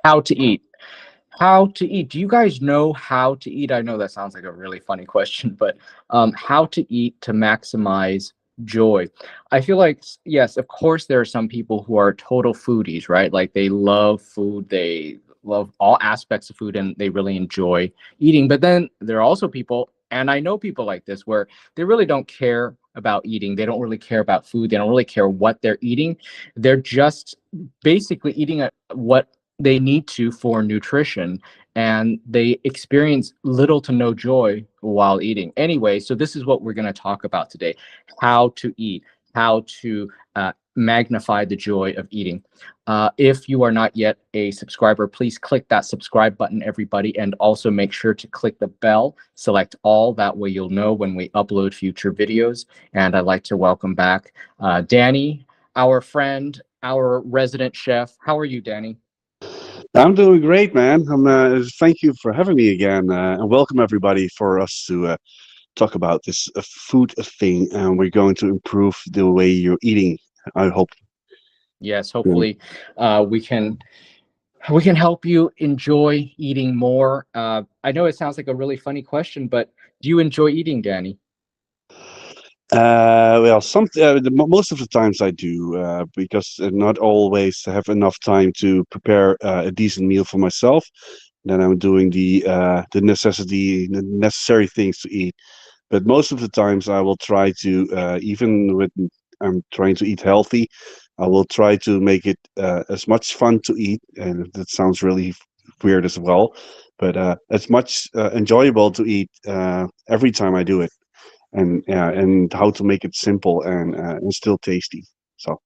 How to eat. How to eat. Do you guys know how to eat? I know that sounds like a really funny question, but how to eat to maximize joy. I feel like, yes, of course, there are some people who are total foodies, right? Like they love food, they love all aspects of food, and they really enjoy eating. But then there are also people, and I know people like this, where they really don't care about eating. They don't really care about food. They don't really care what they're eating. They're just basically eating what they need to for nutrition, and they experience little to no joy while eating. Anyway, so this is what we're going to talk about today: how to eat, how to magnify the joy of eating. If you are not yet a subscriber, please click that subscribe button, everybody, and also make sure to click the bell, select all. That way you'll know when we upload future videos. And I'd like to welcome back Danny, our friend, our resident chef. How are you, Danny? I'm doing great, man. Thank you for having me again, and welcome everybody for us to talk about this food thing. And we're going to improve the way you're eating. I hope. Yes, Yeah. hopefully uh, we can we can help you enjoy eating more. I know it sounds like a really funny question, but do you enjoy eating, Danny? Well, most of the times I do, because not always have enough time to prepare a decent meal for myself. Then I'm doing the necessary things to eat. But most of the times I will try to, even when I'm trying to eat healthy, I will try to make it as much fun to eat, and that sounds really weird as well, but as much enjoyable to eat every time I do it, and how to make it simple and still tasty. So,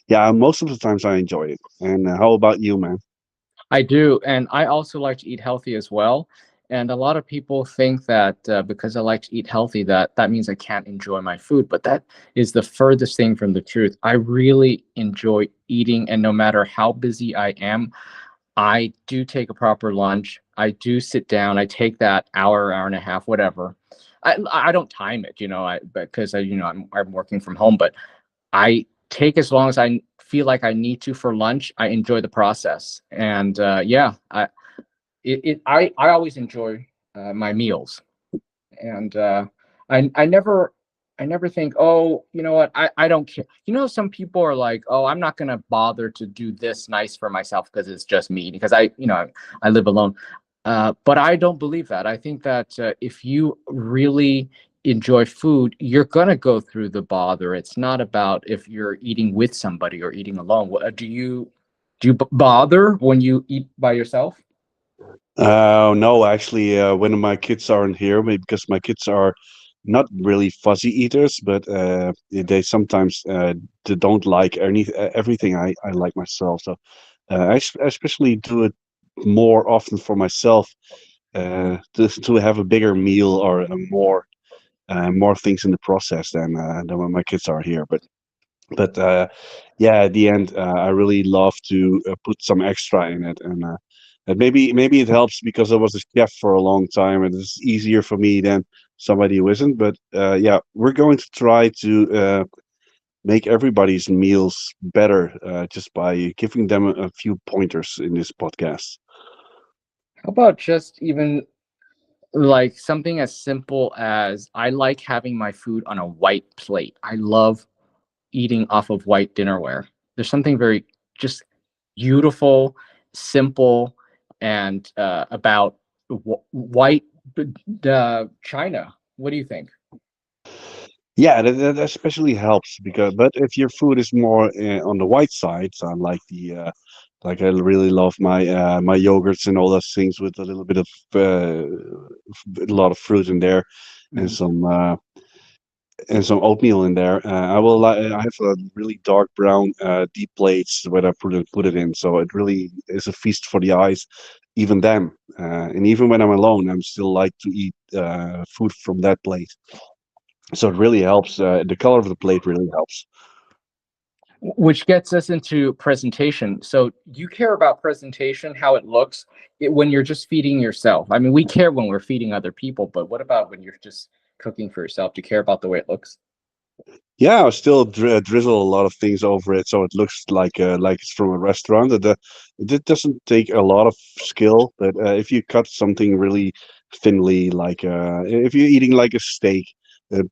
yeah, most of the times I enjoy it. And how about you, man? I do, and I also like to eat healthy as well. And a lot of people think that because I like to eat healthy, that means I can't enjoy my food. But that is the furthest thing from the truth. I really enjoy eating, and no matter how busy I am, I do take a proper lunch. I do sit down. I take that hour, hour and a half, whatever. I don't time it, because I'm working from home, but I take as long as I feel like I need to for lunch. I enjoy the process, and yeah, I always enjoy my meals, and I never. I never think, oh, you know what? I don't care. Some people are like, oh, I'm not gonna bother to do this nice for myself because it's just me. Because I live alone. But I don't believe that. I think that if you really enjoy food, you're gonna go through the bother. It's not about if you're eating with somebody or eating alone. Do you bother when you eat by yourself? No, actually, when my kids aren't here, maybe because my kids are not really fuzzy eaters, but they sometimes they don't like everything I like myself. So I especially do it more often for myself, to have a bigger meal or more things in the process than when my kids are here. But yeah, at the end, I really love to put some extra in it, and maybe it helps because I was a chef for a long time, and it's easier for me than somebody who isn't. But yeah, we're going to try to make everybody's meals better, just by giving them a few pointers in this podcast. How about just even like something as simple as I like having my food on a white plate. I love eating off of white dinnerware. There's something very just beautiful, simple, and about white china. What do you think? Yeah, that especially helps because, but if your food is more on the white side, so like I really love my yogurts and all those things with a little bit of a lot of fruit in there, and Mhm. some oatmeal in there. I have a really dark brown deep plates where I put it in, so it really is a feast for the eyes. Even then, and even when I'm alone, I'm still like to eat food from that plate. So it really helps. The color of the plate really helps. Which gets us into presentation. So you care about presentation, how it looks when you're just feeding yourself. I mean, we care when we're feeding other people, but what about when you're just cooking for yourself? Do you care about the way it looks? Yeah, I still drizzle a lot of things over it, so it looks like it's from a restaurant. It doesn't take a lot of skill, but if you cut something really thinly, like if you're eating like a steak,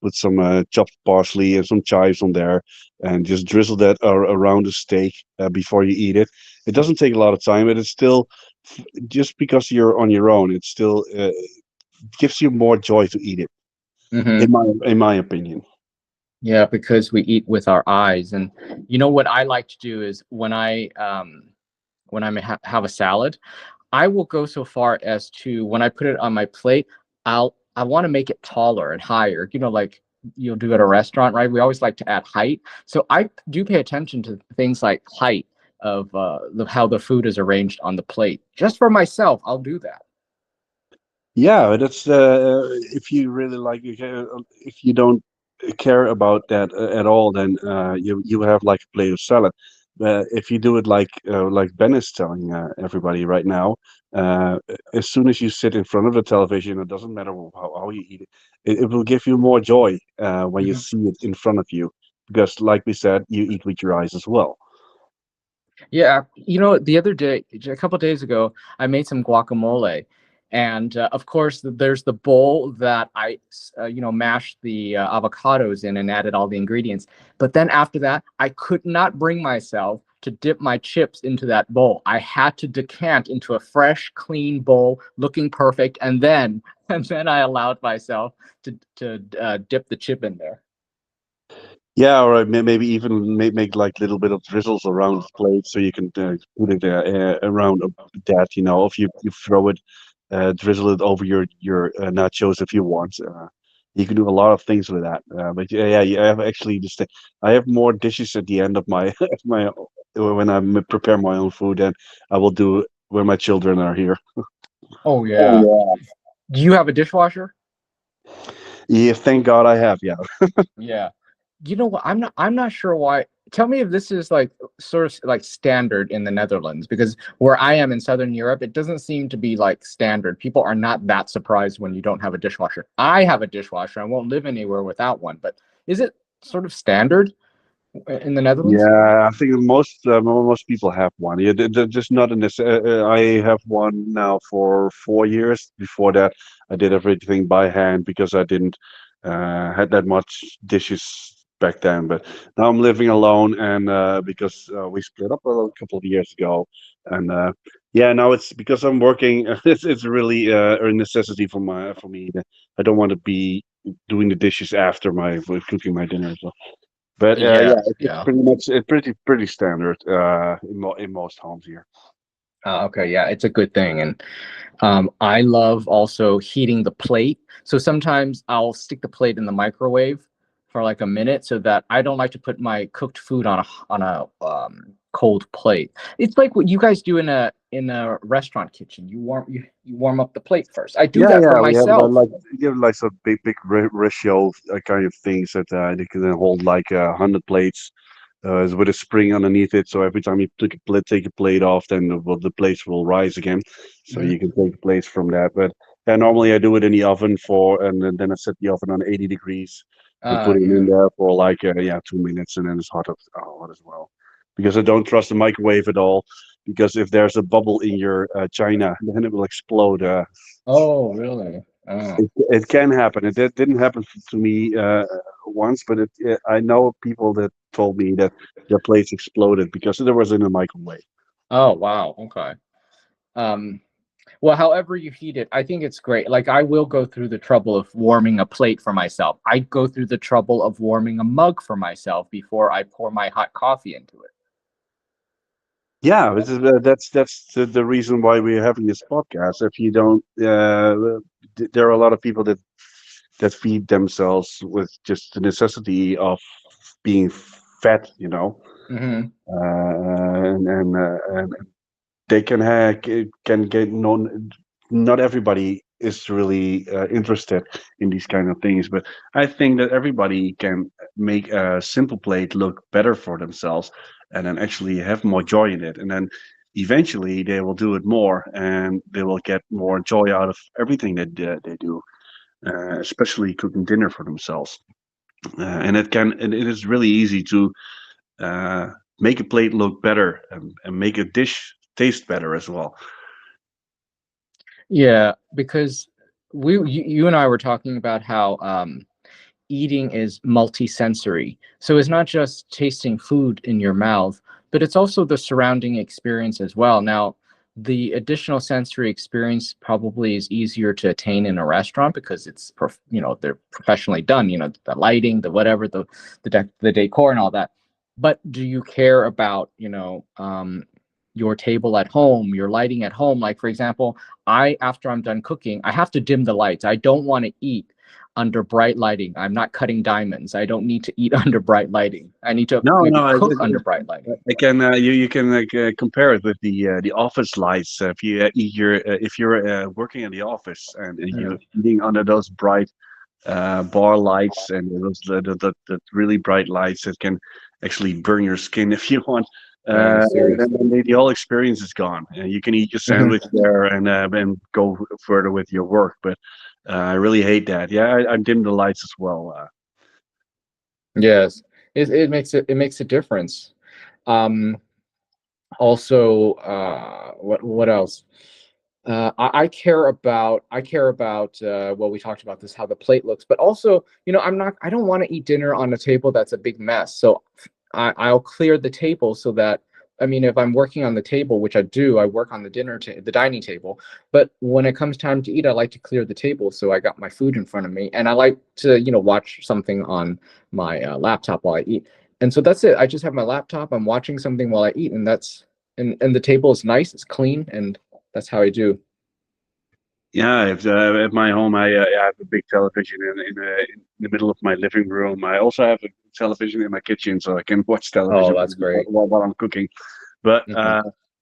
put some chopped parsley and some chives on there, and just drizzle that around the steak before you eat it. It doesn't take a lot of time, but it's still just because you're on your own, it still gives you more joy to eat it, Hmm. in my opinion. Yeah, because we eat with our eyes. And you know what I like to do is when I have a salad, I will go so far as to when I put it on my plate, I want to make it taller and higher. You know, like you'll do at a restaurant, right? We always like to add height. So I do pay attention to things like height of how the food is arranged on the plate. Just for myself, I'll do that. Yeah, that's if you really like if you don't care about that at all, then you have like a plate of salad. If you do it like Ben is telling everybody right now, uh, as soon as you sit in front of the television, it doesn't matter how you eat it, it will give you more joy when you Mhm. see it in front of you, because like we said, you eat with your eyes as well. Yeah, you know, the other day, a couple of days ago, I made some guacamole, and of course, there's the bowl that mashed the avocados in and added all the ingredients. But then after that, I could not bring myself to dip my chips into that bowl. I had to decant into a fresh, clean bowl, looking perfect, and then and then I allowed myself to dip the chip in there. Yeah, or maybe even make like little bit of drizzles around the plate so you can put it around that. You know, if you throw it, drizzle it over your nachos if you want. You can do a lot of things with that. But yeah, yeah, I have actually just I have more dishes at the end of my my when I prepare my own food than I will do when my children are here. Oh yeah. Oh Do you have a dishwasher? yeah, yeah. Thank God I have. Yeah. Yeah. You know what? I'm not sure why. Tell me if this is like sort of like standard in the Netherlands, because where I am in Southern Europe, it doesn't seem to be like standard. People are not that surprised when you don't have a dishwasher. I have a dishwasher. I won't live anywhere without one, but is it sort of standard in the Netherlands? Yeah, I think most people have one. Yeah, just not in this. I have one now for 4 years. Before that, I did everything by hand because I didn't had that much dishes back then. But now I'm living alone, and because we split up a couple of years ago, and yeah, now it's because I'm working. It's really a necessity for me. I don't want to be doing the dishes after my cooking my dinner. So. But Yeah, yeah, it's yeah. pretty much it's pretty standard in most homes here. Okay, yeah, it's a good thing. And I love also heating the plate. So sometimes I'll stick the plate in the microwave for like a minute, so that I don't like to put my cooked food on a cold plate. It's like what you guys do in a restaurant kitchen. You warm up the plate first. I do Yeah, that for yeah, we have myself. like you have like some big ratio kind of things that they can then hold like 100 plates with a spring underneath it. So every time you take a plate off, then the plates will rise again. So Mhm. you can take the plates from that. But yeah, normally I do it in the oven and then I set the oven on 80 degrees and put it in Yeah. there for like yeah 2 minutes, and then it's hot as well. Because I don't trust the microwave at all. Because if there's a bubble in your china, then it will explode. Oh, really? Oh. It can happen. Didn't happen to me once, but I know people that told me that their plates exploded because there was in a microwave. Oh, wow. Okay. Um, Well, however you heat it, I think it's great. Like I will go through the trouble of warming a plate for myself. I go through the trouble of warming a mug for myself before I pour my hot coffee into it. Yeah, that's the reason why we're having this podcast. If you don't, there are a lot of people that feed themselves with just the necessity of being fat, you know, Hmm. and they can get not everybody is really interested in these kind of things, but I think that everybody can make a simple plate look better for themselves and then actually have more joy in it, and then eventually they will do it more and they will get more joy out of everything that they do, especially cooking dinner for themselves. and it is really easy to uh, make a plate look better and make a dish taste better as well. Yeah, because you and I were talking about how eating is multisensory. So it's not just tasting food in your mouth, but it's also the surrounding experience as well. Now, the additional sensory experience probably is easier to attain in a restaurant because it's they're professionally done. The lighting, the whatever, the decor and all that. But do you care about your table at home, your lighting at home? Like for example, after I'm done cooking, I have to dim the lights. I don't want to eat under bright lighting. I'm not cutting diamonds. I don't need to eat under bright lighting. I need to No, maybe no, cook under bright lighting. I can you can compare it with the office lights. If you eat your if you're working in the office and Yeah, you're eating under those bright bar lights and those the really bright lights that can actually burn your skin if you want. yeah, seriously. Then the whole experience is gone. You can eat your Mhm. sandwich there and go further with your work. But I really hate that. Yeah, I dim the lights as well. Yes, it makes a difference. Um, Also, what else? I care about well, we talked about this, how the plate looks, but also, I don't want to eat dinner on a table that's a big mess. So I'll clear the table so that, I mean, if I'm working on the table, which I do, I work on the dining table. But when it comes time to eat, I like to clear the table so I got my food in front of me, and I like to, watch something on my laptop while I eat. And so that's it. I just have my laptop. I'm watching something while I eat, and the table is nice, it's clean, and that's how I do. Yeah, at my home, I have a big television in the middle of my living room. I also have a television in my kitchen, so I can watch Oh, television that's great. while I'm cooking. But Hmm.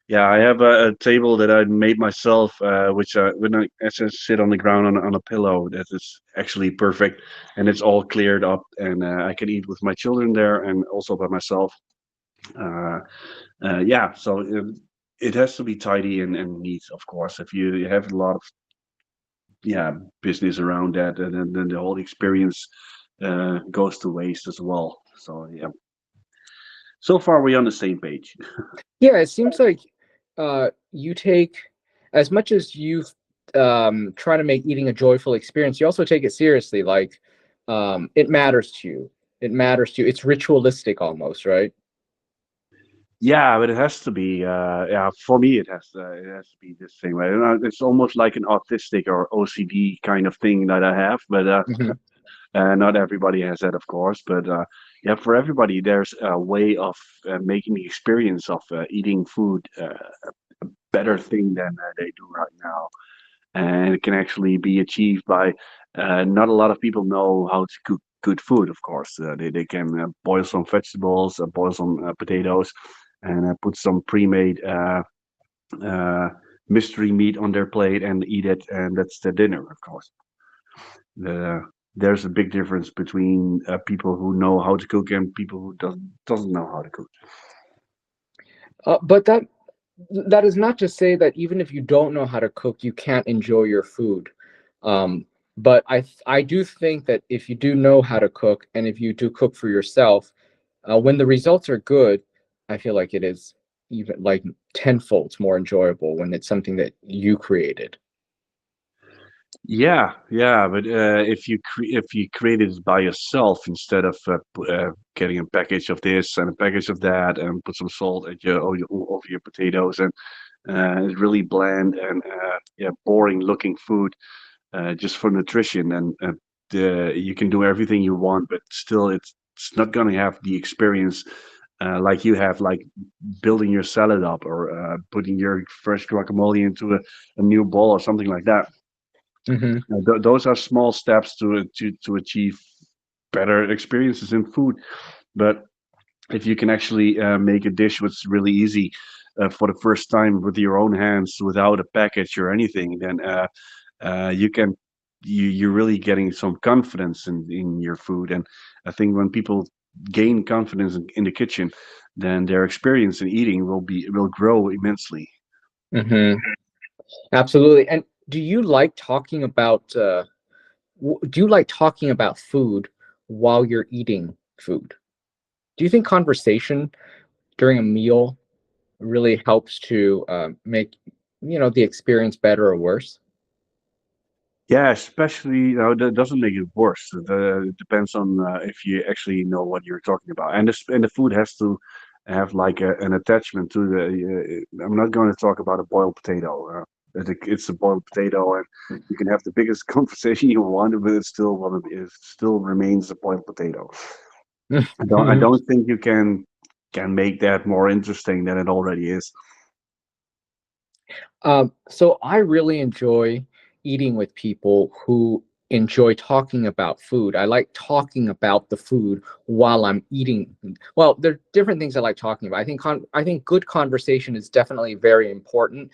yeah, I have a table that I made myself, which when I as I sit on the ground on a pillow, that is actually perfect, and it's all cleared up, and I can eat with my children there, and also by myself. Uh, yeah, so it has to be tidy and neat, of course. If you have a lot of yeah business around that, and then the whole experience goes to waste as well. So yeah, so far we're on the same page. Yeah, it seems like you take, as much as you try to make eating a joyful experience, you also take it seriously. Like, it matters to you. It matters to you. It's ritualistic almost, right? Yeah, but it has to be. Yeah, for me, it has to be this thing. Right? It's almost like an autistic or OCD kind of thing that I have, but Hmm. not everybody has that, of course. But yeah, for everybody, there's a way of making the experience of eating food a better thing than they do right now. And it can actually be achieved by not a lot of people know how to cook good food, of course. They can boil some vegetables, boil some potatoes, and put some pre-made uh, mystery meat on their plate and eat it, and that's the dinner, of course. The, there's a big difference between people who know how to cook and people who doesn't know how to cook. But that is not to say that even if you don't know how to cook, you can't enjoy your food. Um, but I do think that if you do know how to cook, and if you do cook for yourself, when the results are good, I feel like it is even like tenfold more enjoyable when it's something that you created. Yeah, yeah, but if you create it by yourself instead of getting a package of this and a package of that and put some salt at your over your potatoes, and it's really bland and yeah, boring looking food just for nutrition, and you can do everything you want, but still it's not gonna have the experience like you have, like building your salad up or putting your fresh guacamole into a new bowl or something like that. Hmm. Those are small steps to achieve better experiences in food. But if you can actually make a dish which is really easy for the first time with your own hands without a package or anything, then you can you're really getting some confidence in your food. And I think when people gain confidence in the kitchen, then their experience in eating will grow immensely. Hmm. Absolutely. And do you like talking about food while you're eating food? Do you think conversation during a meal really helps to make the experience better or worse? Yeah, especially that doesn't make it worse. It depends on if you actually know what you're talking about, and the food has to have like an attachment to the. I'm not going to talk about a boiled potato. It's a boiled potato, and you can have the biggest conversation you want, but it's still it still remains a boiled potato. I don't think you can make that more interesting than it already is. So I really enjoy eating with people who enjoy talking about food. I like talking about the food while I'm eating. Well, there are different things I like talking about. I think good conversation is definitely very important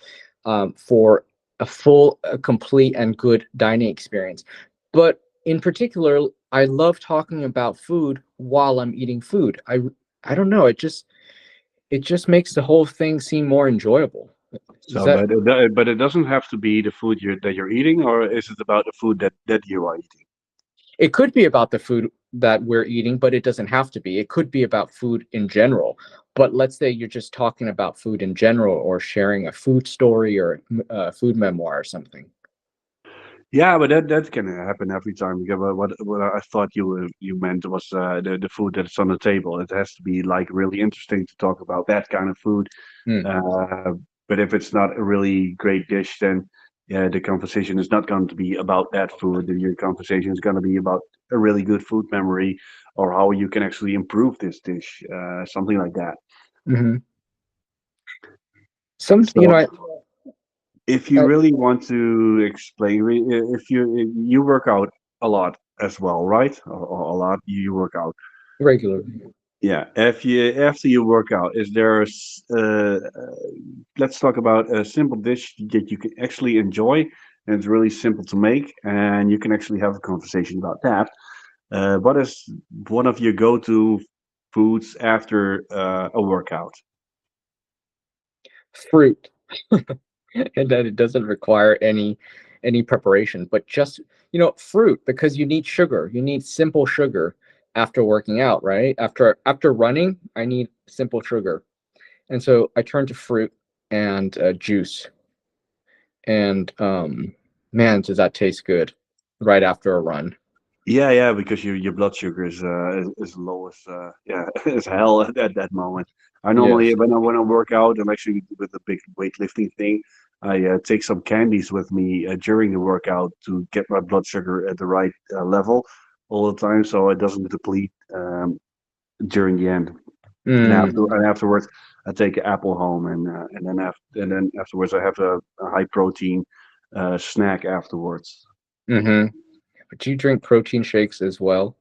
for a full, a complete, and good dining experience. But in particular, I love talking about food while I'm eating food. I don't know. It just makes the whole thing seem more enjoyable. Is So, that but it doesn't have to be the food that you're eating, or is it about the food that you are eating? It could be about the food that we're eating, but it doesn't have to be. It could be about food in general. But let's say you're just talking about food in general or sharing a food story or a food memoir or something. Yeah, but that can happen every time. Because what I thought you meant was the food that's on the table. It has to be like really interesting to talk about that kind of food. Hmm. Uh, but if it's not a really great dish, then yeah, the conversation is not going to be about that food. Your conversation is going to be about a really good food memory or how you can actually improve this dish, something like that. Hmm. Some, So if you I really want to explain, if you work out a lot as well, right? Or a lot you work out. regularly. Yeah. If you after you work out, is there let's talk about a simple dish that you can actually enjoy and it's really simple to make, and you can actually have a conversation about that. What is one of your go-to foods after a workout? Fruit, and that it doesn't require any preparation, but just fruit because you need sugar. You need simple sugar after working out, right? After running, I need simple sugar. And so I turn to fruit and juice. And man, does that taste good right after a run. Yeah, yeah, because your blood sugar is low as yeah as hell at that moment. I normally Yes. when I work out, I'm actually with the big weightlifting thing. I take some candies with me during the workout to get my blood sugar at the right level all the time, so it doesn't deplete during the end. Mm, And afterwards, I take an apple home, and then afterwards I have a high protein snack afterwards. mm-hmm. But do you drink protein shakes as well?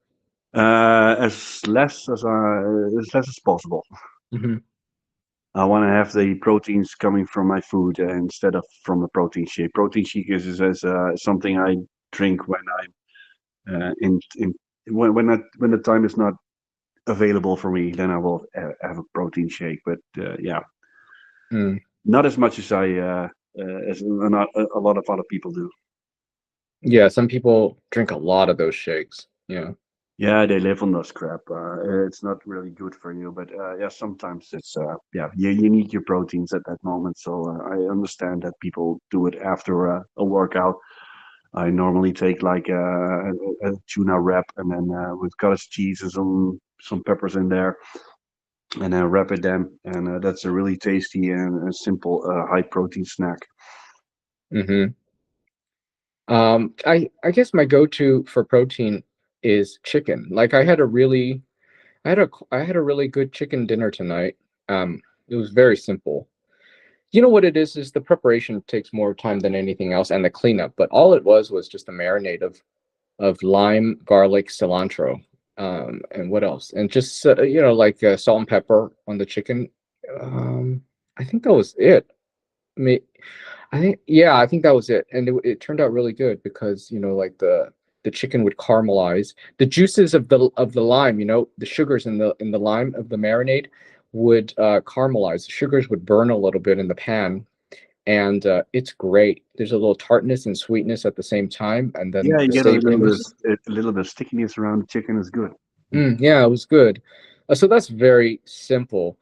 As less as possible. Hmm. I want to have the proteins coming from my food instead of from a protein shake. Protein shake is something I drink when I'm in when the time is not available for me. Then I will have a protein shake. But yeah, Mm. not as much as as a lot of other people do. Yeah, some people drink a lot of those shakes. Yeah. Yeah, they live on this crap. It's not really good for you, but yeah, sometimes it's yeah, you need your proteins at that moment. So I understand that people do it after a workout. I normally take like a tuna wrap and then with cottage cheese and some peppers in there, and then wrap it then, and that's a really tasty and a simple high protein snack. Hmm. I guess my go-to for protein is chicken. Like I had a really good chicken dinner tonight. It was very simple. You know what it is the preparation takes more time than anything else and the cleanup, but all it was just a marinade of lime, garlic, cilantro, and what else? And just like salt and pepper on the chicken. Um, I think that was it. I mean, I think that was it, and it turned out really good because like the chicken would caramelize. The juices of the lime, the sugars in the lime of the marinade would caramelize. The sugars would burn a little bit in the pan, and it's great. There's a little tartness and sweetness at the same time, and then Yeah, you the get a little bit savoriness. a little bit of stickiness around the chicken is good. Yeah, it was good. So that's very simple.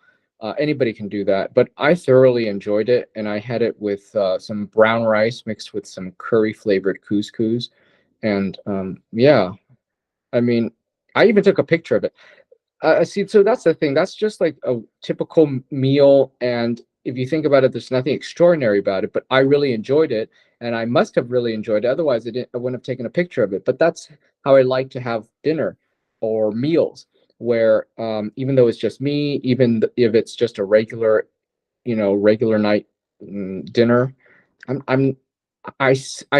Anybody can do that, but I thoroughly enjoyed it, and I had it with some brown rice mixed with some curry flavored couscous, and yeah, I mean, I even took a picture of it. See, so that's the thing. That's just like a typical meal, and if you think about it, there's nothing extraordinary about it. But I really enjoyed it, and I must have really enjoyed it. Otherwise, I wouldn't have taken a picture of it. But that's how I like to have dinner or meals, where even though it's just me, if it's just a regular, regular night dinner, I'm I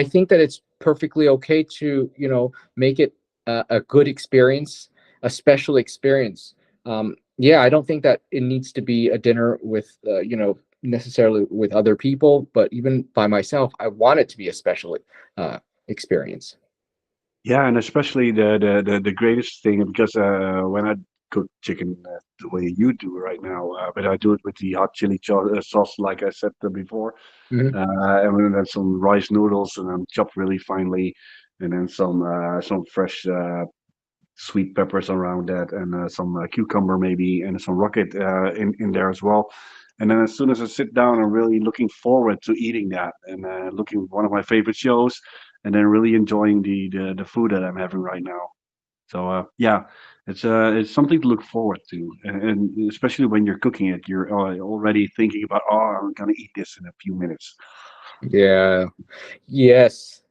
think that it's perfectly okay to make it a good experience, a special experience. Yeah, I don't think that it needs to be a dinner with necessarily with other people, but even by myself, I want it to be a special uh, experience. Yeah, and especially the greatest thing because when I cook chicken the way you do right now, but I do it with the hot chili sauce, like I said before, Hmm. and then some rice noodles, and then chopped really finely, and then some fresh sweet peppers around that, and some cucumber maybe, and some rocket in there as well. And then as soon as I sit down, I'm really looking forward to eating that and looking at one of my favorite shows, and then really enjoying the food that I'm having right now. So yeah, it's something to look forward to, and especially when you're cooking it, you're already thinking about, oh, I'm gonna eat this in a few minutes. Yeah. Yes.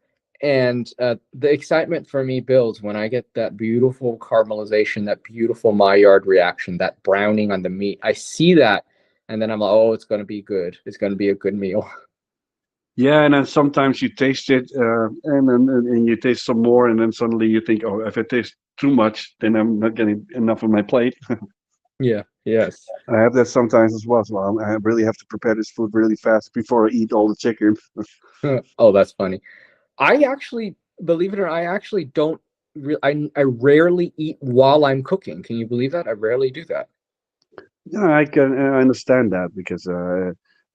And the excitement for me builds when I get that beautiful caramelization, that beautiful Maillard reaction, that browning on the meat. I see that, and then I'm like, oh, it's going to be good. It's going to be a good meal. Yeah, and then sometimes you taste it, and you taste some more, and then suddenly you think, oh, if I taste too much, then I'm not getting enough on my plate. Yeah. Yes. I have that sometimes as well. So I really have to prepare this food really fast before I eat all the chicken. Oh, that's funny. I actually, believe it or not, I actually don't. I rarely eat while I'm cooking. Can you believe that? I rarely do that. Yeah, I understand that because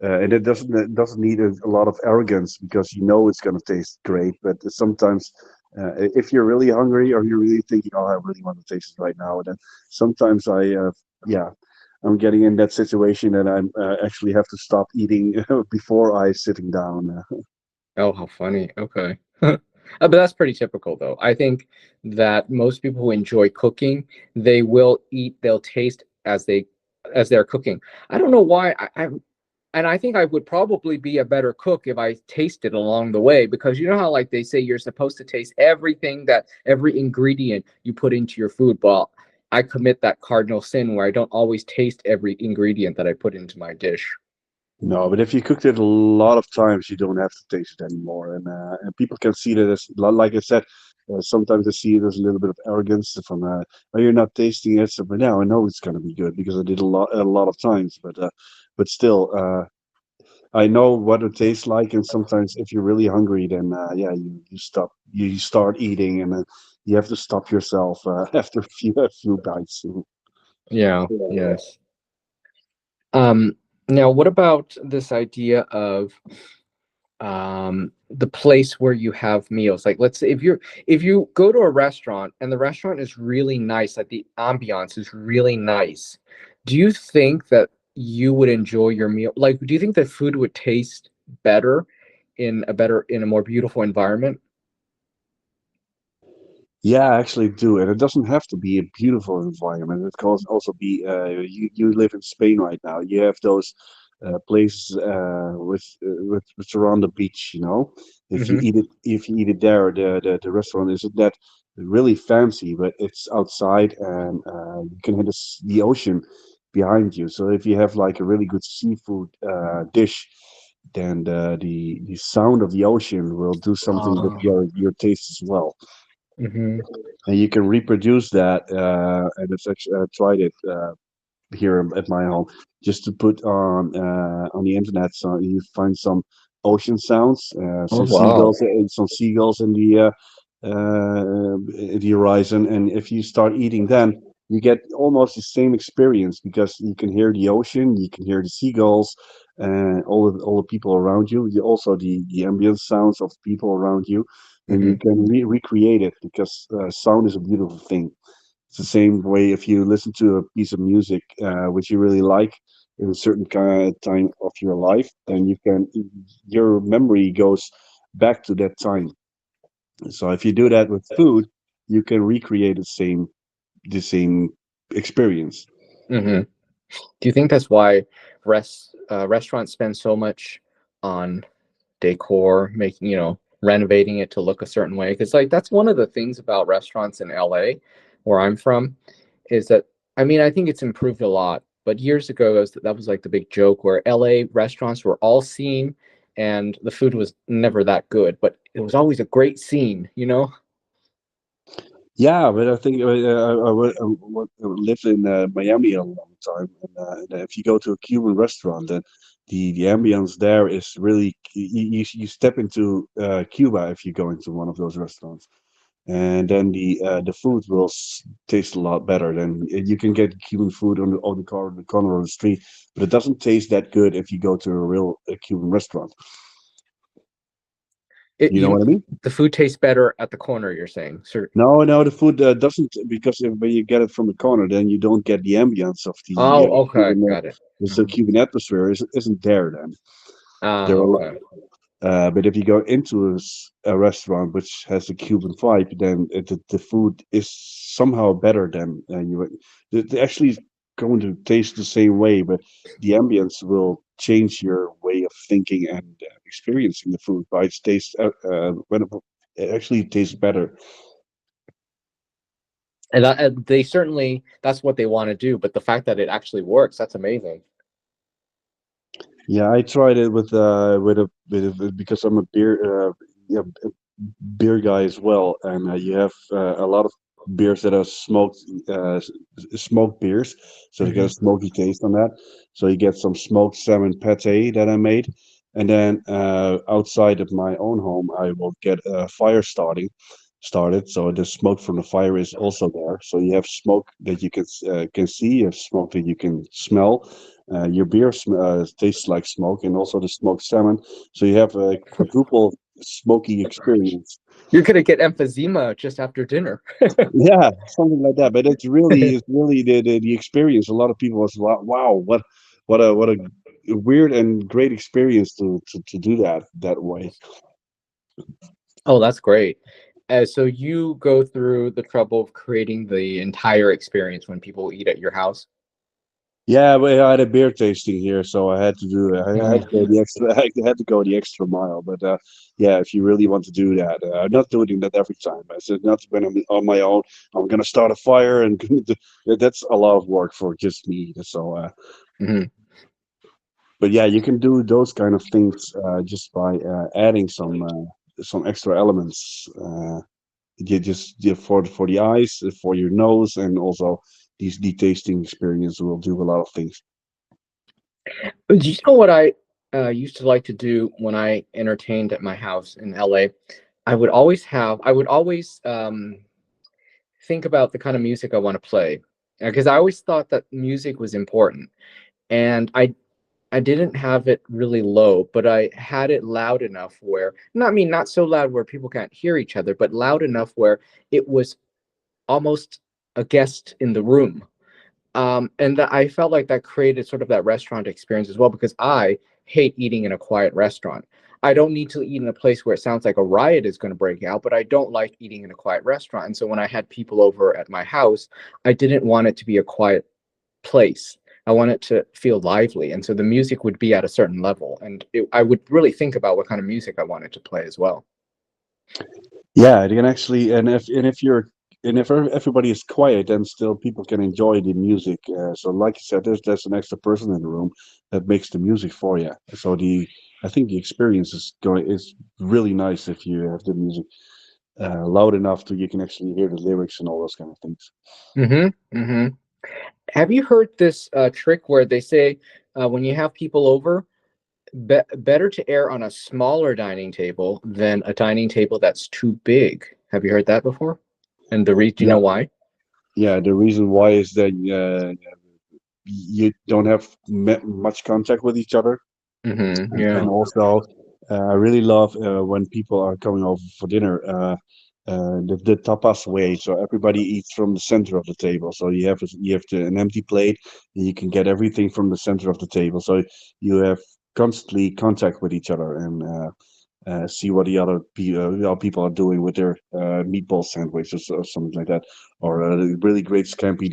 and it doesn't need a lot of arrogance because you know it's gonna taste great. But sometimes, if you're really hungry or you're really thinking, oh, I really want to taste it right now, then sometimes yeah, I'm getting in that situation that I'm actually have to stop eating before I sitting down. Oh, how funny. Okay. But that's pretty typical, though. I think that most people who enjoy cooking, they will eat, they'll taste as they're cooking. I don't know why. And I think I would probably be a better cook if I tasted along the way, because you know how like they say you're supposed to taste everything, that every ingredient you put into your food. Well, I commit that cardinal sin where I don't always taste every ingredient that I put into my dish. No, but if you cooked it a lot of times, you don't have to taste it anymore, and people can see that as like I said. Sometimes they see it as a little bit of arrogance from, oh, you're not tasting it, so but now I know it's gonna be good because I did a lot of times. But still, I know what it tastes like, and sometimes if you're really hungry, then yeah, you stop, you start eating, and then you have to stop yourself after a few bites. Yeah. Yes. Now, what about this idea of the place where you have meals? Like, let's say if you go to a restaurant and the restaurant is really nice, like the ambiance is really nice, do you think that you would enjoy your meal? Like, do you think the food would taste better in a more beautiful environment? Yeah, I actually do, and it doesn't have to be a beautiful environment. It can also be. You live in Spain right now. You have those places with around the beach. You know, Hmm. if you eat it there, the restaurant isn't that really fancy, but it's outside, and you can hit the ocean behind you. So if you have like a really good seafood dish, then the sound of the ocean will do something with Oh. your taste as well, Hmm. and you can reproduce that. And it's actually I tried it here at my home, just to put on the internet. So you find some ocean sounds, Oh, wow. some seagulls in the horizon, and if you start eating them. you get almost the same experience because you can hear the ocean, you can hear the seagulls, and all the people around you. You also the ambient sounds of people around you, and Hmm. you can recreate it because sound is a beautiful thing. It's the same way if you listen to a piece of music which you really like in a certain kind of time of your life, then your memory goes back to that time. So if you do that with food, you can recreate the same experience. Hmm. Do you think that's why restaurants spend so much on decor, making, renovating it to look a certain way? Because like that's one of the things about restaurants in LA, where I'm from, is that I mean I think it's improved a lot. But years ago, that was like the big joke where LA restaurants were all scene, and the food was never that good, but it was always a great scene, you know? Yeah, but I think lived in Miami a long time, and if you go to a Cuban restaurant, then the ambience there is really you step into Cuba if you go into one of those restaurants, and then the food will taste a lot better. Than you can get Cuban food on the corner of the street, but it doesn't taste that good if you go to a real Cuban restaurant. It You know you what I mean? The food tastes better at the corner, you're saying. Sir. No, no, the food doesn't because when you get it from the corner, then you don't get the ambience of the Oh, okay, Cuban, got it. the Hmm. Cuban atmosphere isn't there then. Ah, There are, okay. but if you go into a restaurant which has a Cuban vibe, then the food is somehow better than you. They actually going to taste the same way, but the ambience will change your way of thinking and experiencing the food by its taste when it actually tastes better. And they certainly that's what they want to do, but the fact that it actually works, that's amazing. Yeah, I tried it because I'm a yeah, beer guy as well, and you have a lot of beers that are smoked beers, so they get a Hmm. smoky taste on that. So you get some smoked salmon pate that I made, and then outside of my own home, I will get a fire started. So the smoke from the fire is also there. So you have smoke that you can see, you have smoke that you can smell. Your beer tastes like smoke, and also the smoked salmon. So you have a quadruple smoky experience. You're gonna get emphysema just after dinner. Yeah, something like that. But it's really the experience. A lot of people was wow, wow, what a weird and great experience to do that way. Oh, that's great. So you go through the trouble of creating the entire experience when people eat at your house. Yeah, but I had a beer tasting here, so I had to do. I had to go Mm-hmm. the extra. I had to go the extra mile. But yeah, if you really want to do that, I'm not doing that every time. I said not when I'm on my own. I'm gonna start a fire, and that's a lot of work for just me. So, Hmm. but yeah, you can do those kind of things just by adding some extra elements. You just for the eyes, for your nose, and also the tasting experience will do a lot of things. Do you know what I used to like to do when I entertained at my house in LA? I would always think about the kind of music I want to play, because I always thought that music was important, and I didn't have it really low, but I had it loud enough where, not I mean not so loud where people can't hear each other, but loud enough where it was almost a guest in the room. And that I felt like that created sort of that restaurant experience as well, because I hate eating in a quiet restaurant. I don't need to eat in a place where it sounds like a riot is going to break out, but I don't like eating in a quiet restaurant. And so when I had people over at my house, I didn't want it to be a quiet place. I want it to feel lively. And so the music would be at a certain level. And I would really think about what kind of music I wanted to play as well. Yeah, it can actually, and if everybody is quiet, then still people can enjoy the music. So, like you said, there's an extra person in the room that makes the music for you. So I think the experience is really nice if you have the music loud enough to you can actually hear the lyrics and all those kind of things. Mm-hmm. Mm-hmm. Have you heard this trick where they say when you have people over, better to err on a smaller dining table than a dining table that's too big? Have you heard that before? And do you Yeah, know why? Yeah, the reason why is that you don't have much contact with each other. Yeah. And also, I really love when people are coming over for dinner, the tapas way. So everybody eats from the center of the table. So you have an empty plate, and you can get everything from the center of the table. So you have constantly contact with each other, and see what the other people are doing with their meatball sandwiches or something like that, or a really great scampi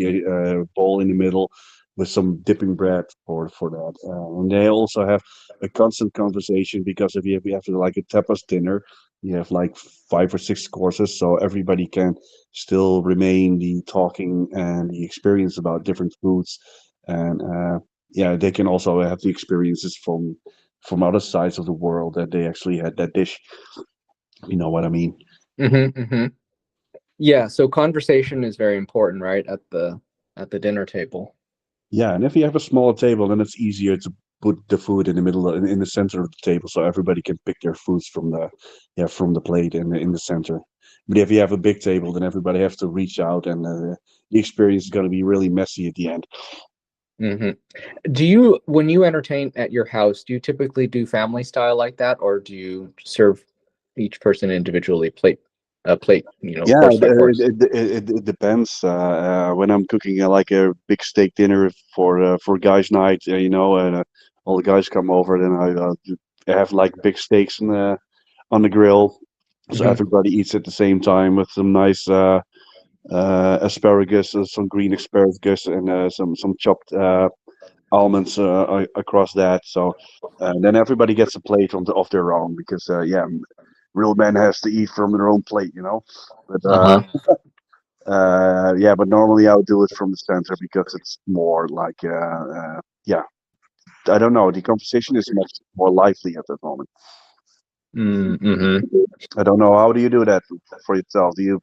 bowl in the middle with some dipping bread for that. And they also have a constant conversation because if you have like a tapas dinner, you have like 5 or 6 courses, so everybody can still remain the talking and the experience about different foods, and yeah, they can also have the experiences from other sides of the world that they actually had that dish. You know what I mean? Hmm. Yeah, so conversation is very important, right, at the dinner table. Yeah, and if you have a smaller table, then it's easier to put the food in the middle, in the center of the table, so everybody can pick their foods from the from the plate in the center. But if you have a big table, then everybody has to reach out, and the experience is going to be really messy at the end. Hmm. Do you, when you entertain at your house, do you typically do family style like that, or do you serve each person individually, plate, Yeah, course by course? it depends. When I'm cooking like a big steak dinner for guys' night, and all the guys come over, then I have like big steaks on the grill, so Hmm. everybody eats at the same time with some nice asparagus, some green asparagus, and some chopped almonds across that. So then everybody gets a plate of their own because yeah, real men has to eat from their own plate, you know. But Uh-huh. yeah, but normally I would do it from the center because it's more like yeah. I don't know. The conversation is much more lively at that moment. Mm-hmm. I don't know. How do you do that for yourself? Do you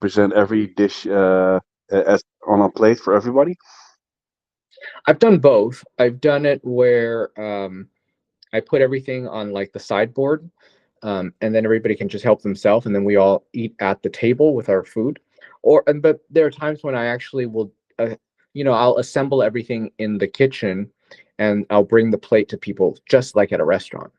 present every dish as on a plate for everybody? I've done both. I've done it where I put everything on like the sideboard, and then everybody can just help themselves, and then we all eat at the table with our food. But there are times when I actually will, I'll assemble everything in the kitchen, and I'll bring the plate to people just like at a restaurant.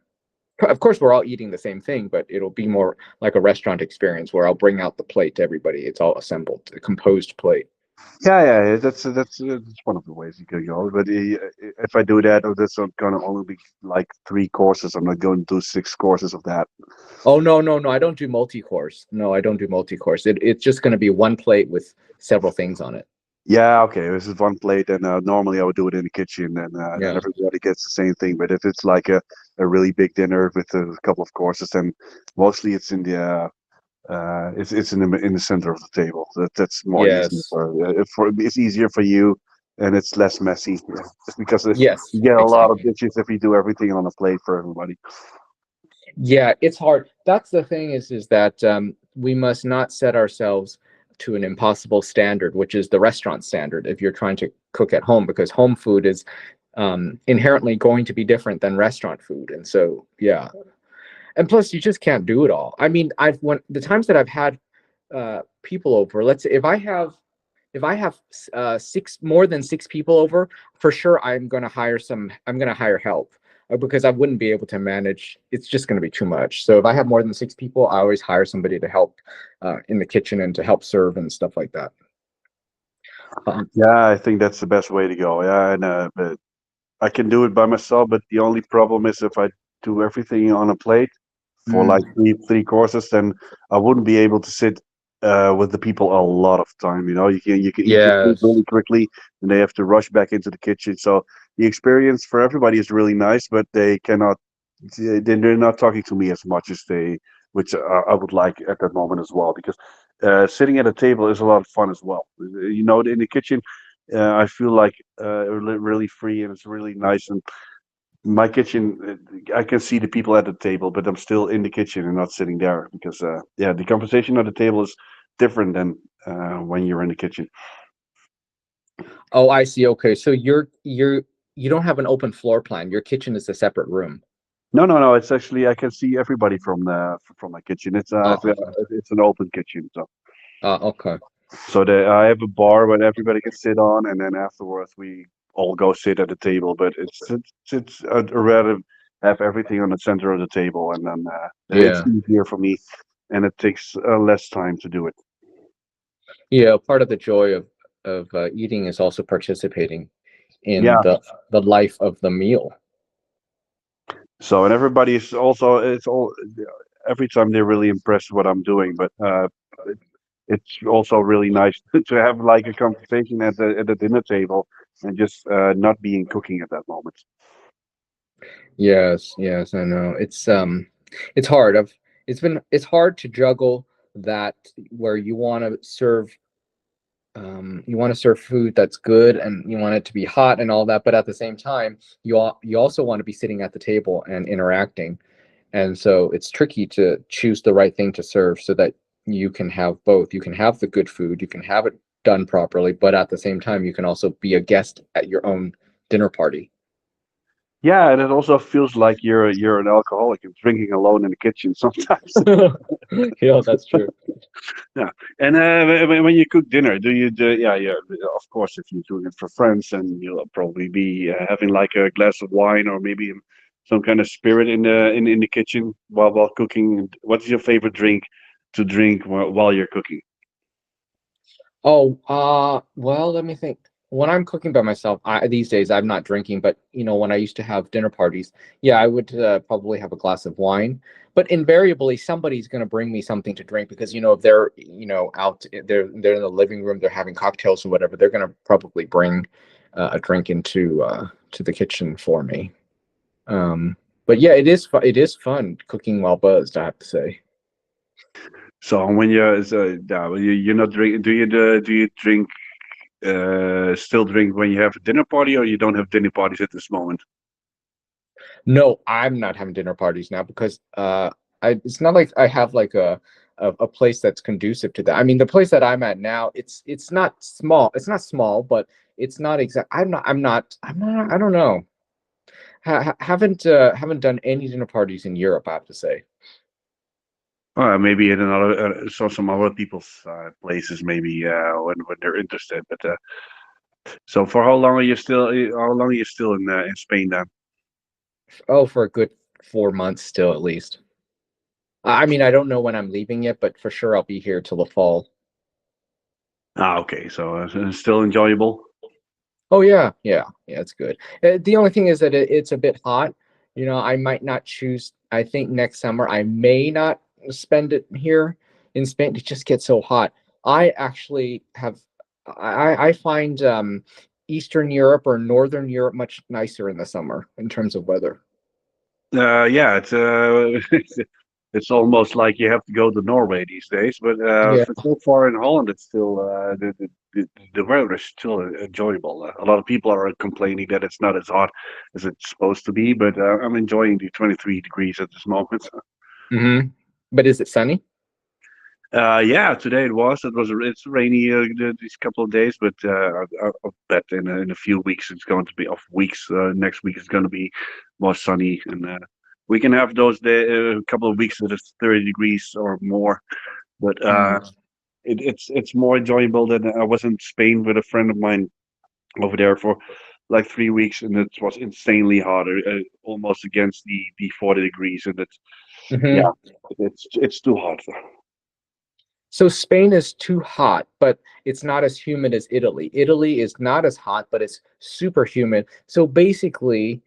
Of course, we're all eating the same thing, but it'll be more like a restaurant experience where I'll bring out the plate to everybody. It's all assembled, a composed plate. Yeah. That's one of the ways you could go. But if I do that, oh, that's gonna only be like 3 courses. I'm not going to do 6 courses of that. Oh no, no, no! I don't do multi-course. No, I don't do multi-course. It's just going to be one plate with several things on it. Yeah, okay. This is one plate, and normally I would do it in the kitchen, and then Yeah. everybody gets the same thing. But if it's like a really big dinner with a couple of courses, then mostly it's in the it's in the center of the table. That's more easy Yes. for it's easier for you, and it's less messy. Yeah. Just because Yes. you get a lot of Exactly. dishes if you do everything on a plate for everybody. Yeah, it's hard. That's the thing is that we must not set ourselves to an impossible standard, which is the restaurant standard if you're trying to cook at home, because home food is inherently going to be different than restaurant food. And so, yeah. And plus, you just can't do it all. I mean, when the times that I've had people over, let's say if I have six more than six people over, for sure I'm going to hire help because I wouldn't be able to manage. It's just going to be too much. So if I have more than six people, I always hire somebody to help in the kitchen and to help serve and stuff like that. Um, Yeah, I think that's the best way to go. Yeah, and but I can do it by myself, but the only problem is if I do everything on a plate for like mm, three courses, then I wouldn't be able to sit with the people a lot of time. You can eat your food yes. really quickly, and they have to rush back into the kitchen. So the experience for everybody is really nice, but they're not talking to me as much as which I would like at that moment as well, because sitting at a table is a lot of fun as well. In the kitchen, I feel like really free, and it's really nice. And my kitchen, I can see the people at the table, but I'm still in the kitchen and not sitting there because, yeah, the conversation at the table is different than when you're in the kitchen. Oh, I see. Okay, so you don't have an open floor plan. Your kitchen is a separate room. No. It's actually I can see everybody from my kitchen. Okay. It's an open kitchen, so Okay. So I have a bar where everybody can sit on, and then afterwards we all go sit at the table. But I'd rather have everything on the center of the table, and then it's Yeah. easier for me, and it takes less time to do it. Yeah, part of the joy of eating is also participating in Yeah. the life of the meal. So and everybody's also it's all every time they're really impressed with what I'm doing, but it, it's also really nice to have like a conversation at the dinner table and just not being cooking at that moment. Yes, yes, I know. It's hard. It's hard to juggle that where you want to serve food that's good and you want it to be hot and all that, but at the same time, you also want to be sitting at the table and interacting. And so it's tricky to choose the right thing to serve so that you can have both. You can have the good food, you can have it done properly, but at the same time, you can also be a guest at your own dinner party. Yeah, and it also feels like you're an alcoholic and drinking alone in the kitchen sometimes. Yeah, that's true. Yeah, and when you cook dinner, do you do? Yeah, yeah. Of course, if you're doing it for friends, then you'll probably be having like a glass of wine or maybe some kind of spirit in in the kitchen while cooking. And what is your favorite drink to drink while you're cooking? Oh, well, let me think. When I'm cooking by myself, these days I'm not drinking, but when I used to have dinner parties, yeah, I would probably have a glass of wine. But invariably, somebody's going to bring me something to drink because if they're out, they're in the living room, they're having cocktails or whatever, they're going to probably bring a drink into to the kitchen for me. Um, but yeah, it is fun cooking while buzzed, I have to say. So when yeah, you're not drinking, do you drink still drink when you have a dinner party, or you don't have dinner parties at this moment? No, I'm not having dinner parties now because it's not like I have like a place that's conducive to that. I mean, the place that I'm at now, it's not small. It's not small, but it's not exact. I'm not. I don't know. Haven't done any dinner parties in Europe, I have to say. Maybe in another, some other people's places, maybe when they're interested. But so for how long are you still? How long are you still in Spain then? Oh, for a good 4 months still, at least. I mean, I don't know when I'm leaving yet, but for sure I'll be here till the fall. Ah, okay. So still enjoyable. Oh yeah, yeah, yeah. It's good. The only thing is that it's a bit hot. I might not choose. I think next summer I may not spend it here in Spain. It just gets so hot. I actually have. I find Eastern Europe or Northern Europe much nicer in the summer in terms of weather. Yeah, it's it's almost like you have to go to Norway these days. But Yeah. for so far in Holland, it's still the weather is still enjoyable. A lot of people are complaining that it's not as hot as it's supposed to be, but I'm enjoying the 23 degrees at this moment. Hmm. But is it sunny? Yeah, today it was. It's rainy these couple of days, but I bet in a few weeks it's going to be off weeks. Next week is going to be more sunny, and we can have those a couple of weeks that it's 30 degrees or more. But Mm. it's more enjoyable than I was in Spain with a friend of mine over there for like 3 weeks, and it was insanely hot, almost against the 40 degrees, and it's yeah, Hmm. it's too hot. So Spain is too hot, but it's not as humid as Italy. Italy is not as hot, but it's super humid. So basically,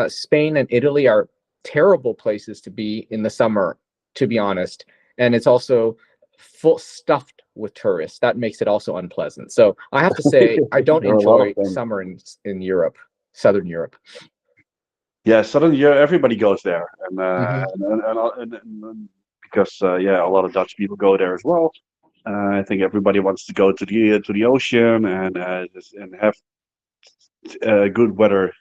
Spain and Italy are terrible places to be in the summer, to be honest. And it's also full stuffed with tourists. That makes it also unpleasant. So I have to say, I don't There are a lot of enjoy them. summer in Europe, Southern Europe. Yeah, Southern Europe, everybody goes there, and Hmm. because yeah, a lot of Dutch people go there as well. I think everybody wants to go to the ocean and have good weather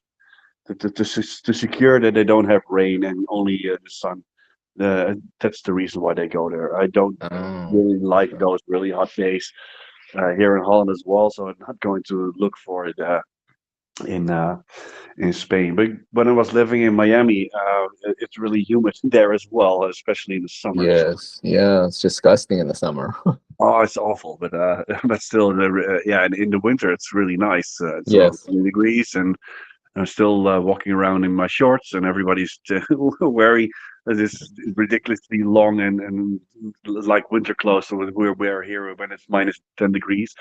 to secure that they don't have rain and only the sun. That's the reason why they go there. I don't Oh, really like okay. those really hot days here in Holland as well, so I'm not going to look for it in uh, in Spain. But when I was living in Miami, it's really humid there as well, especially in the summers. Yes, yeah, it's disgusting in the summer. Oh, it's awful, but but still, yeah. In the winter, it's really nice. It's around Yes. 20 degrees, and I'm still walking around in my shorts, and everybody's wearing this ridiculously long and like winter clothes. So we're here when it's minus 10 degrees.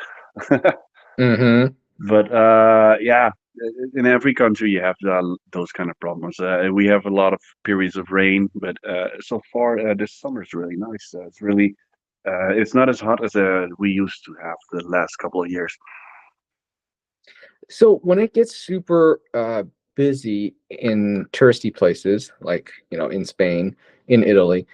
Mm-hmm. But yeah, in every country you have those kind of problems. We have a lot of periods of rain, but so far this summer is really nice. It's really it's not as hot as we used to have the last couple of years. So when it gets super busy in touristy places, like in Spain, in Italy,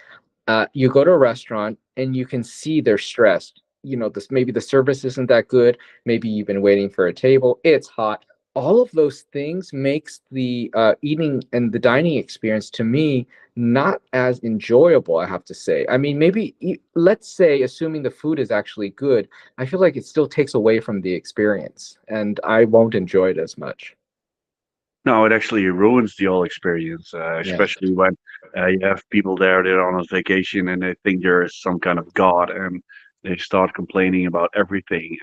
you go to a restaurant and you can see they're stressed. This maybe the service isn't that good. Maybe you've been waiting for a table. It's hot. All of those things makes the eating and the dining experience to me not as enjoyable. I have to say. I mean, maybe let's say, assuming the food is actually good, I feel like it still takes away from the experience, and I won't enjoy it as much. No, it actually ruins the whole experience, Yes. especially when you have people there, they're on a vacation and they think you're some kind of god, and they start complaining about everything.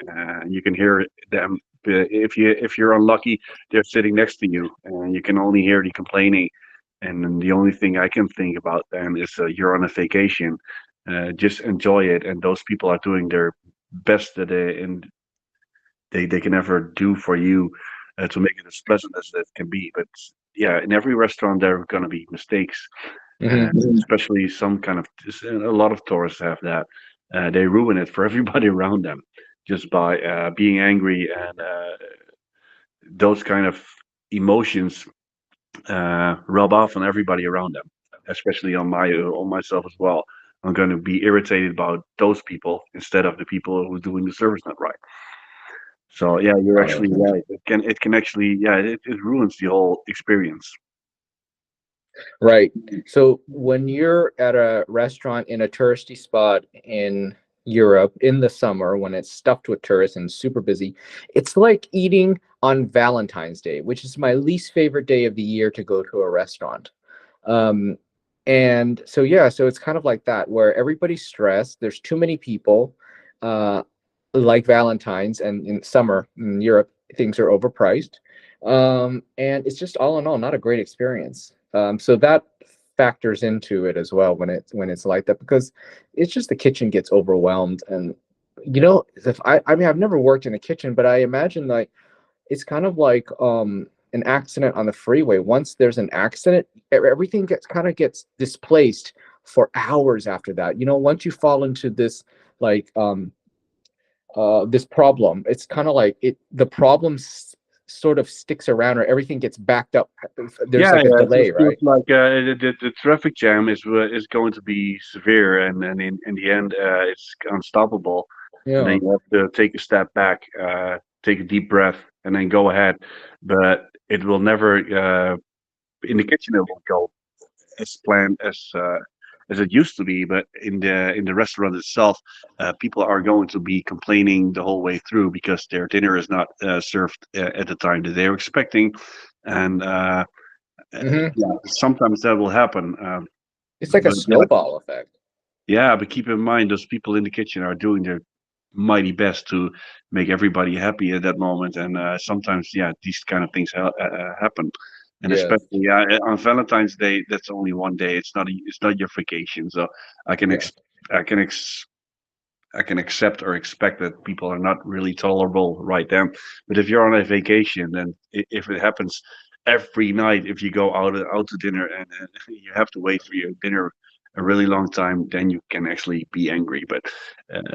You can hear them if you're unlucky, they're sitting next to you, and you can only hear the complaining. And then the only thing I can think about then is you're on a vacation, just enjoy it. And those people are doing their best that they can ever do for you to make it as pleasant as it can be. But yeah, in every restaurant there are going to be mistakes, Hmm. and especially some kind of a lot of tourists have that. They ruin it for everybody around them just by being angry, and those kind of emotions rub off on everybody around them, especially on myself as well. I'm going to be irritated about those people instead of the people who are doing the service not right. So yeah, you're actually right. It can actually, yeah, it ruins the whole experience. Right. So when you're at a restaurant in a touristy spot in Europe in the summer when it's stuffed with tourists and super busy, it's like eating on Valentine's Day, which is my least favorite day of the year to go to a restaurant. Um, and so yeah, so it's kind of like that where everybody's stressed. There's too many people, uh, like Valentine's, and in summer in Europe, things are overpriced. And it's just all in all not a great experience. So that factors into it as well when it's like that because it's just the kitchen gets overwhelmed and if I mean I've never worked in a kitchen, but I imagine like it's kind of like an accident on the freeway. Once there's an accident, everything gets displaced for hours after that. Once you fall into this like this problem, it's kind of like the problem sort of sticks around or everything gets backed up. There's Yeah, like a yeah, it delay, just feels right? like the traffic jam is going to be severe, and in the end, it's unstoppable. And then Yeah. you have to take a step back, take a deep breath, and then go ahead. But it will never, in the kitchen, it will go as planned as it used to be. But in the restaurant itself, people are going to be complaining the whole way through because their dinner is not served at the time that they're expecting, and Hmm. yeah, sometimes that will happen. It's like a But yeah, snowball effect. yeah, but keep in mind those people in the kitchen are doing their mighty best to make everybody happy at that moment, and sometimes yeah, these kind of things happen. And Yes. especially yeah, on Valentine's Day, that's only one day. It's not your vacation, so I can Yeah. ex I can ex I can accept or expect that people are not really tolerable right then. But if you're on a vacation, then if it happens every night, if you go out to dinner and you have to wait for your dinner a really long time, then you can actually be angry. But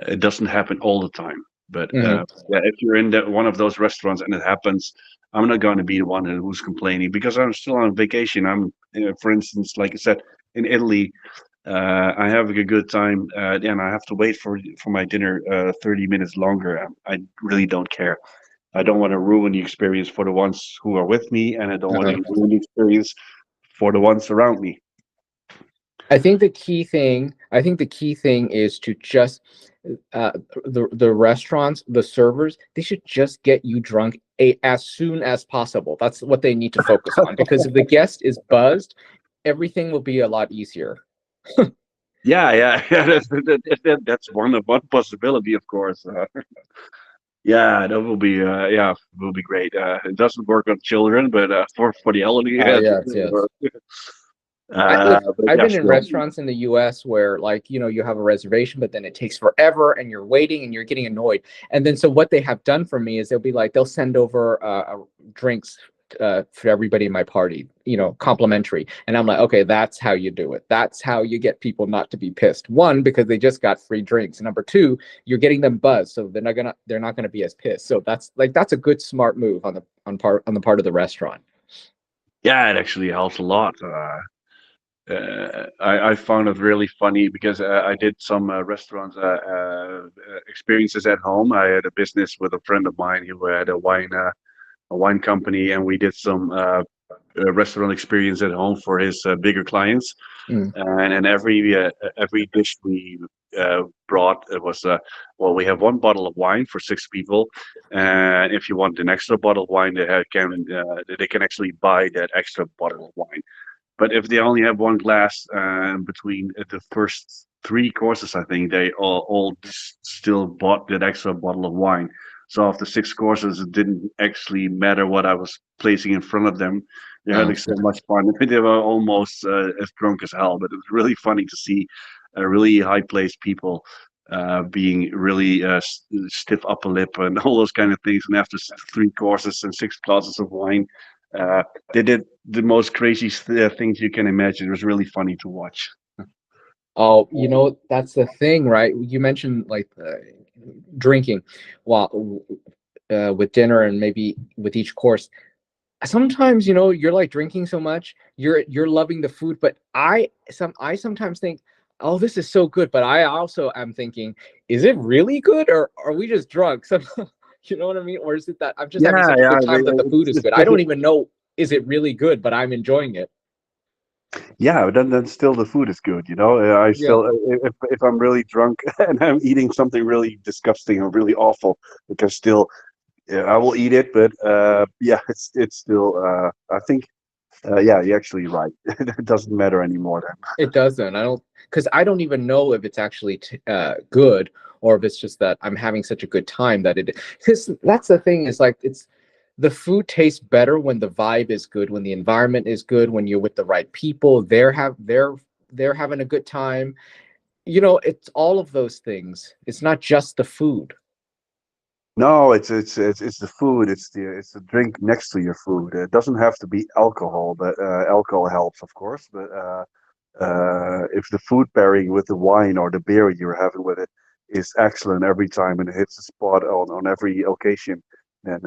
it doesn't happen all the time. But Hmm. yeah, if you're in one of those restaurants and it happens, I'm not going to be the one who's complaining because I'm still on vacation. For instance, like I said, in Italy. I have a good time, and I have to wait for my dinner 30 minutes longer. I really don't care. I don't want to ruin the experience for the ones who are with me, and I don't want to Uh-huh. ruin the experience for the ones around me. I think the key thing is to just uh, the restaurants, the servers, they should just get you drunk as soon as possible. That's what they need to focus on because if the guest is buzzed, everything will be a lot easier. Yeah, yeah, yeah. That's one possibility, of course. Yeah, that will be yeah, will be great. It doesn't work on children, but for the elderly, Oh yes, it yes, will yes. work. Uh, but I've yeah, been in still. restaurants in the US where, like, you have a reservation, but then it takes forever and you're waiting and you're getting annoyed. And then so what they have done for me is they'll send over drinks for everybody in my party, complimentary. And I'm like, okay, that's how you do it. That's how you get people not to be pissed. One, because they just got free drinks. And number two, you're getting them buzzed, so they're not gonna be as pissed. So that's a good smart move on the part of the restaurant. Yeah, it actually helps a lot. I found it really funny because I did some restaurant experiences at home. I had a business with a friend of mine who had a wine company, and we did some restaurant experience at home for his bigger clients. Mm. And every dish we brought, it was well, we have one bottle of wine for 6 people, and if you want an extra bottle of wine, they can actually buy that extra bottle of wine. But if they only have one glass between the first 3 courses, I think they all still bought that extra bottle of wine. So after 6 courses, it didn't actually matter what I was placing in front of them. They're Oh. having so much fun. They were almost as drunk as hell, but it was really funny to see really high placed people being really stiff upper lip and all those kind of things. And after 3 courses and 6 glasses of wine, uh, they did the most crazy things you can imagine. It was really funny to watch. Oh, that's the thing, right? You mentioned like drinking while with dinner and maybe with each course. Sometimes, you're like drinking so much, you're loving the food, but I sometimes think, oh, this is so good, but I also am thinking, is it really good or are we just drunk? So, you know what I mean? Or is it that I'm just having Yeah, such a yeah. good time that the food is good? I don't even know, is it really good, but I'm enjoying it. Yeah, then still the food is good, you know. I Yeah. still if I'm really drunk and I'm eating something really disgusting or really awful, because still I will eat it. But yeah, it's still I think yeah, you're actually right. It doesn't matter anymore then. It doesn't. I don't, because I don't even know if it's actually good or if it's just that I'm having such a good time that it. Because that's the thing is like the food tastes better when the vibe is good, when the environment is good, when you're with the right people. They're having a good time. It's all of those things. It's not just the food. No, it's the food. It's the drink next to your food. It doesn't have to be alcohol, but alcohol helps, of course. But if the food pairing with the wine or the beer you're having with it is excellent every time and it hits the spot on every occasion, then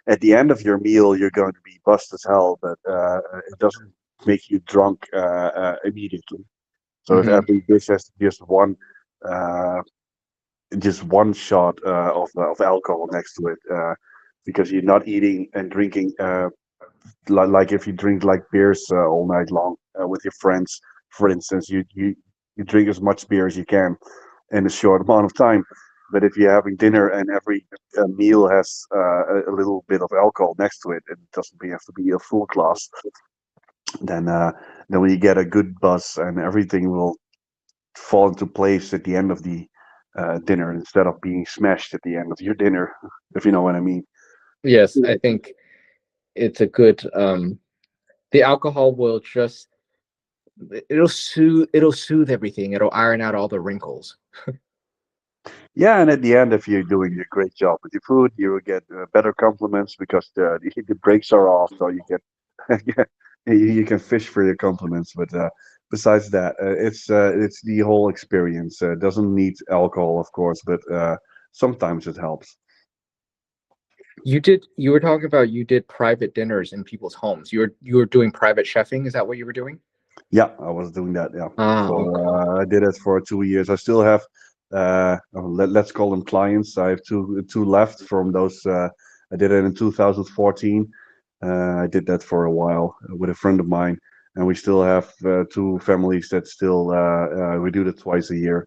at the end of your meal you're going to be buzzed as hell. But it doesn't make you drunk immediately. So if Hmm. every dish has uh, just one shot of alcohol next to it, because you're not eating and drinking like if you drink like beers all night long with your friends, for instance, you drink as much beer as you can in a short amount of time. But if you're having dinner and every meal has a little bit of alcohol next to it, it doesn't have to be a full glass. Then then when you get a good buzz and everything will fall into place at the end of the dinner instead of being smashed at the end of your dinner, if you know what I mean. Yes, I think it's a good. The alcohol will just it'll soothe everything. It'll iron out all the wrinkles. Yeah, and at the end, if you're doing a great job with your food, you will get better compliments because the brakes are off, so you get yeah, you can fish for your compliments. But besides that, it's the whole experience. It doesn't need alcohol, of course, but sometimes it helps. You were talking about you did private dinners in people's homes. You were doing private chefing. Is that what you were doing? Yeah, I was doing that. Yeah, Ah, okay. for I did it for 2 years. I still have let's call them clients. I have two left from those. I did it in 2014. I did that for a while with a friend of mine, and we still have two families that still we do that twice a year.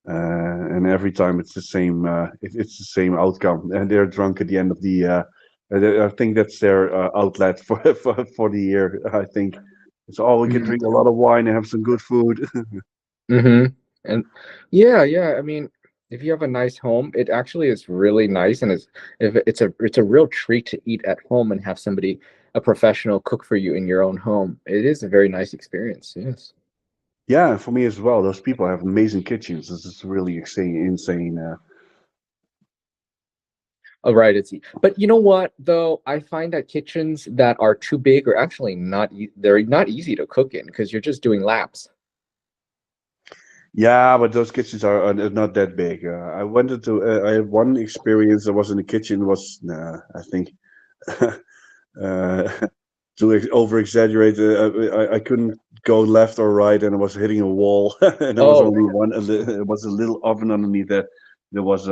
And every time it's the same. It's the same outcome, and they're drunk at the end of the. I think that's their outlet for the year. I think so. Oh, we can Mhm. drink a lot of wine and have some good food. Mm-hmm. And yeah, yeah. I mean, if you have a nice home, it actually is really nice, and it's a real treat to eat at home and have somebody, a professional, cook for you in your own home. It is a very nice experience. Yes. Yeah, for me as well. Those people have amazing kitchens. This is really insane. Oh, right. But you know what though? I find that kitchens that are too big are actually they're not easy to cook in because you're just doing laps. Yeah, but those kitchens are not that big. I wanted to. I had one experience. I was in the kitchen. Was I think uh, to over exaggerate. I couldn't go left or right, and I was hitting a wall. And there was Oh, only one. It was a little oven underneath that. There was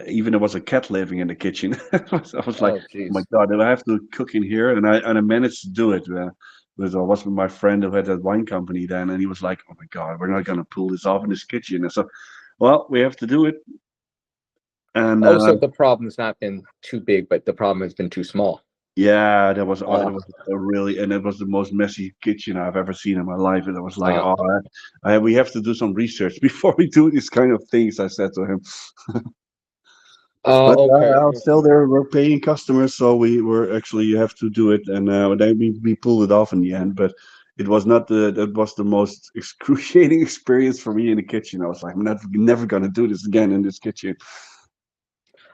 even there was a cat living in the kitchen. I was like, oh, oh my geez. god, do I have to cook in here? And I managed to do it. But I was with my friend who had that wine company then, and he was like, "Oh my god, we're not gonna pull this off in this kitchen." And so, well, we have to do it. And Oh, so the problem's not been too big, but the problem has been too small. yeah, that was it Uh, was a really, and it was the most messy kitchen I've ever seen in my life. And I was like, uh, "Oh, we have to do some research before we do these kind of things." I said to him. But okay. still, there we're paying customers, so we were actually you have to do it, and then we pulled it off in the end. But it was not the that was the most excruciating experience for me in the kitchen. I was like, I'm not never gonna do this again in this kitchen.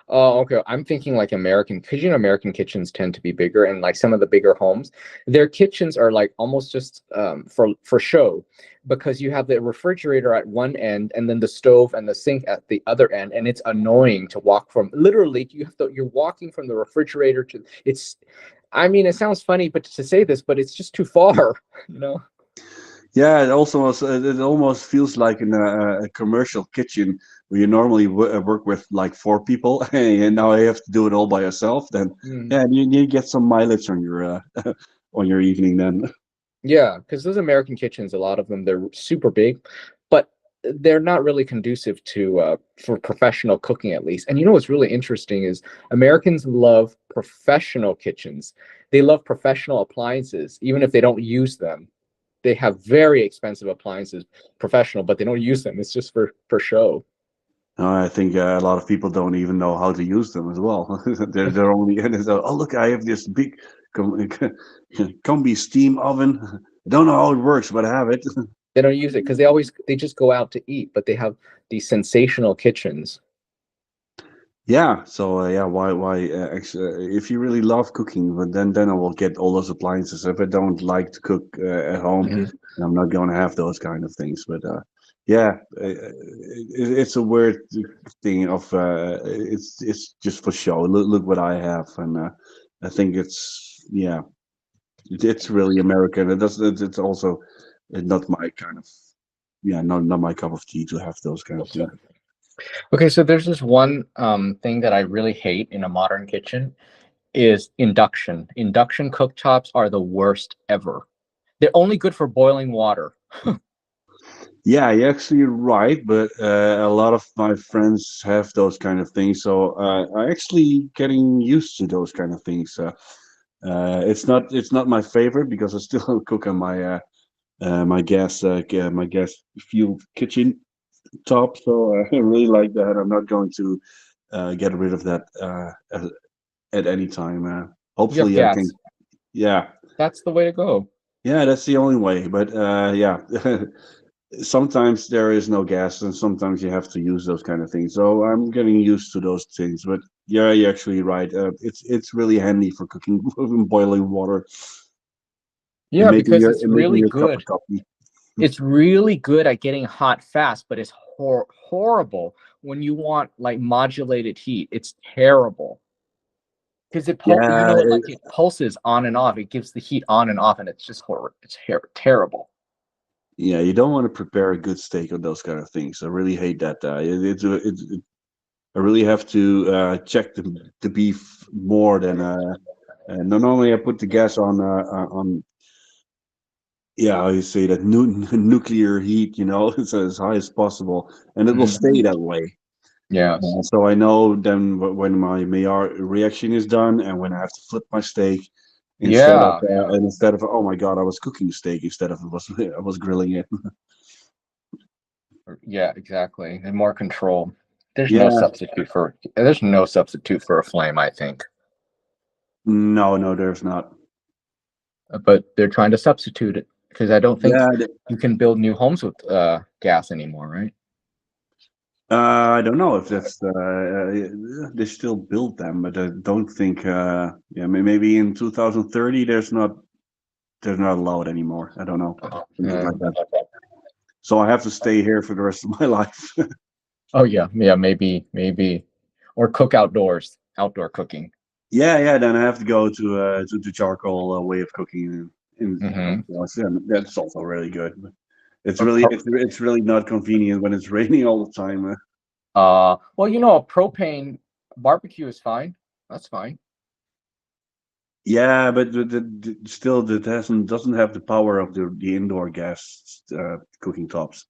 Oh, okay. I'm thinking like American, because American kitchens tend to be bigger, and like some of the bigger homes, their kitchens are like almost just for show, because you have the refrigerator at one end and then the stove and the sink at the other end, and it's annoying to walk from. Literally, you're walking from the refrigerator to it's. I mean, it sounds funny, but to say this, but it's just too far, you know. Yeah, it also was. It almost feels like in a commercial kitchen where you normally work with like four people, and now you have to do it all by yourself. Then, Mm. yeah, you get some mileage on your on your evening. Then, Yeah, because those American kitchens, a lot of them, they're super big, but they're not really conducive to for professional cooking, at least. And you know what's really interesting is Americans love professional kitchens. They love professional appliances, even if they don't use them. They have very expensive appliances, professional, but they don't use them. It's just for show. I think a lot of people don't even know how to use them as well. They're only and it's, oh look, I have this big combi steam oven. I don't know how it works, but I have it. They don't use it because they just go out to eat, but they have these sensational kitchens. Yeah, so yeah, why actually, if you really love cooking, but then I will get all those appliances. If I don't like to cook at home, Mhm. then I'm not going to have those kind of things. But yeah, it's a weird thing of it's just for show. Look what I have, and I think it's yeah, it's really American. It's also not my kind of yeah, not my cup of tea to have those kind of things. Okay, so there's this one thing that I really hate in a modern kitchen is induction. Induction cooktops are the worst ever. They're only good for boiling water. Yeah, you're actually right, but a lot of my friends have those kind of things, so I actually getting used to those kind of things. It's not my favorite because I still cook on my gas fuel kitchen top, so I really like that. I'm not going to get rid of that at any time. You have Hopefully, I gas. can. Yeah, That's the way to go. yeah, that's the only way. But yeah. Sometimes there is no gas and sometimes you have to use those kind of things, so I'm getting used to those things. But yeah, you're actually right. It's really handy for cooking boiling water and Yeah, because it's making really your cup of good. coffee. It's really good at getting hot fast, but it's horrible when you want like modulated heat. It's terrible because Yeah, like it pulses on and off. It gives the heat on and off, and it's just horrible. It's terrible. yeah, you don't want to prepare a good steak on those kind of things. I really hate that. I really have to check the beef more than and not only I put the gas on yeah, how you say that nuclear heat, it's as high as possible, and it will stay Mhm. that way. Yes. So I know then when my Maillard reaction is done, and when I have to flip my steak Yeah, yeah. instead of oh my god, I was cooking steak instead of I was grilling it. Yeah, exactly. And more control. Yeah, There's no substitute for a flame, I think. no, no, there's not. But they're trying to substitute it because I don't think Yeah, you can build new homes with gas anymore, right? I don't know if they still build them, but I don't think. Yeah, maybe in 2030 there's not allowed anymore. I don't know, something Yeah. like that. So I have to stay here for the rest of my life. Oh yeah, yeah, maybe, or cook outdoors, outdoor cooking. Yeah, yeah. Then I have to go to the charcoal way of cooking Hmm. outdoors. Yeah, that's also really good. But Or pro- it's really not convenient when it's raining all the time. well, a propane barbecue is fine. That's fine. Yeah, but still, that doesn't have the power of the indoor gas cooking tops.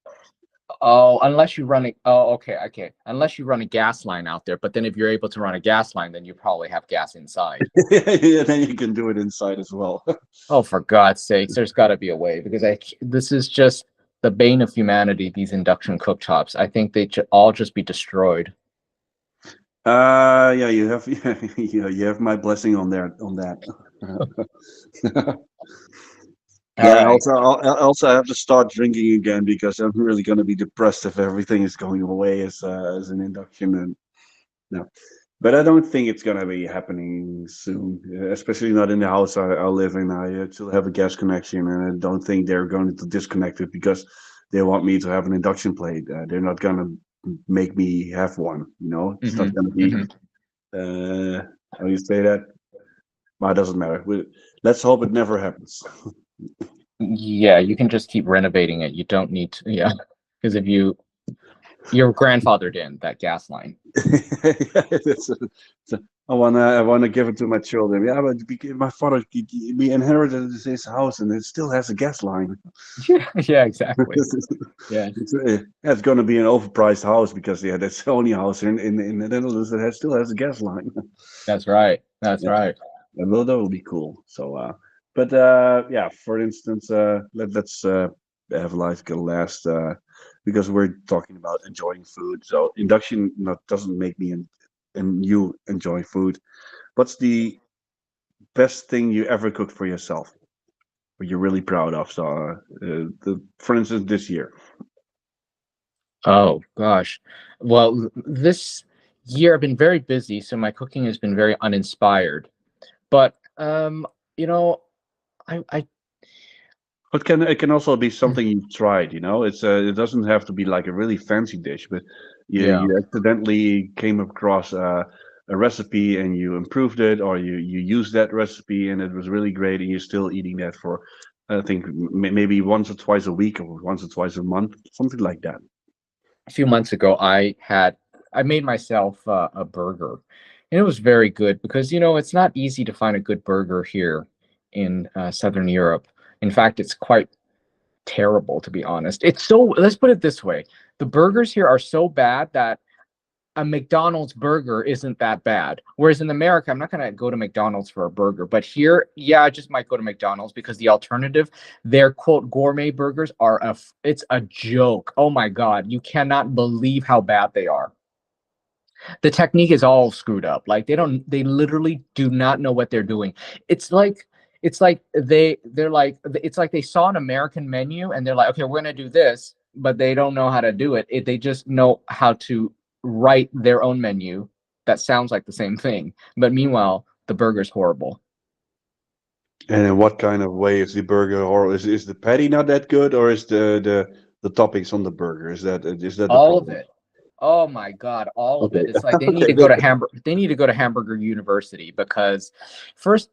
Oh, unless you run a okay, okay. Unless you run a gas line out there, but then if you're able to run a gas line, then you probably have gas inside. Yeah, then you can do it inside as well. Oh, for God's sakes, there's got to be a way because this is just the bane of humanity. These induction cooktops, I think they should all just be destroyed. Yeah, you have yeah, you have my blessing on there on that. All Yeah, right. also I have to start drinking again because I'm really going to be depressed if everything is going away as an induction and no. But I don't think it's going to be happening soon, especially not in the house I live in. I still have a gas connection, and I don't think they're going to disconnect it because they want me to have an induction plate. They're not going to make me have one. It's not Hmm. going to be. Hmm. How do you say that? Well, it doesn't matter. Let's hope it never happens. Yeah, you can just keep renovating it. You don't need to. Yeah, because if your grandfathered in that gas line. Yeah, I wanna give it to my children. Yeah, but my father we inherited his house and it still has a gas line. Yeah, yeah, exactly. Yeah, It's going to be an overpriced house because yeah, that's the only house in the Netherlands that still has a gas line. that's right. That's Yeah, right. that will be cool. So, but yeah, for instance, let's have like a last because we're talking about enjoying food. So induction not doesn't make me and you enjoy food. What's the best thing you ever cooked for yourself? What you're really proud of? So, for instance, this year. Oh gosh. Well, this year I've been very busy, so my cooking has been very uninspired. But you know, I It can also be something you've tried, it doesn't have to be like a really fancy dish, but yeah, you accidentally came across a recipe and you improved it, or you used that recipe and it was really great, and you're still eating that for I think maybe once or twice a week or once or twice a month, something like that. a few months ago I made myself a burger, and it was very good because it's not easy to find a good burger here in Southern Europe. In fact, it's quite terrible, to be honest. It's so Let's put it this way: the burgers here are so bad that a McDonald's burger isn't that bad. Whereas in America, I'm not going to go to McDonald's for a burger. But here, yeah, I just might go to McDonald's because the alternative, their quote gourmet burgers it's a joke. Oh my God. You cannot believe how bad they are. The technique is all screwed up. Like they literally do not know what they're doing. It's like, it's like they saw an American menu and they're like, okay, we're going to do this, but they don't know how to do it. They just know how to write their own menu that sounds like the same thing. But meanwhile, the burger's horrible. And in what kind of way is the burger, or is the patty not that good, or is the toppings on the burger, is that the All of problem? it. Oh my God, all of it. Okay, It's like okay, but They need to go to Hamburger University because first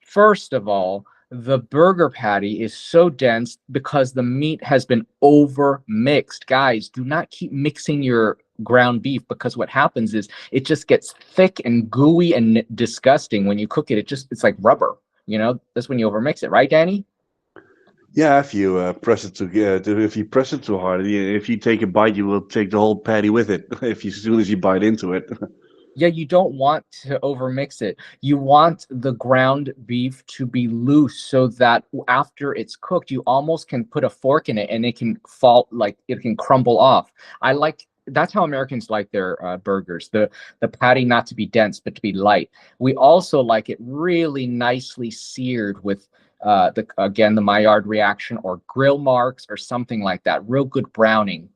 first of all, the burger patty is so dense because the meat has been over mixed. Guys, do not keep mixing your ground beef because what happens is it just gets thick and gooey and disgusting when you cook it. It's like rubber. That's when you overmix it, right, Danny? yeah, if you press it if you press it too hard, if you take a bite, you will take the whole patty with it. If you, as soon as you bite into it. Yeah, you don't want to overmix it. You want the ground beef to be loose so that after it's cooked, you almost can put a fork in it and it can fall, like it can crumble off. I like That's how Americans like their burgers. The patty not to be dense but to be light. We also like it really nicely seared with the again the Maillard reaction or grill marks or something like that. Real good browning,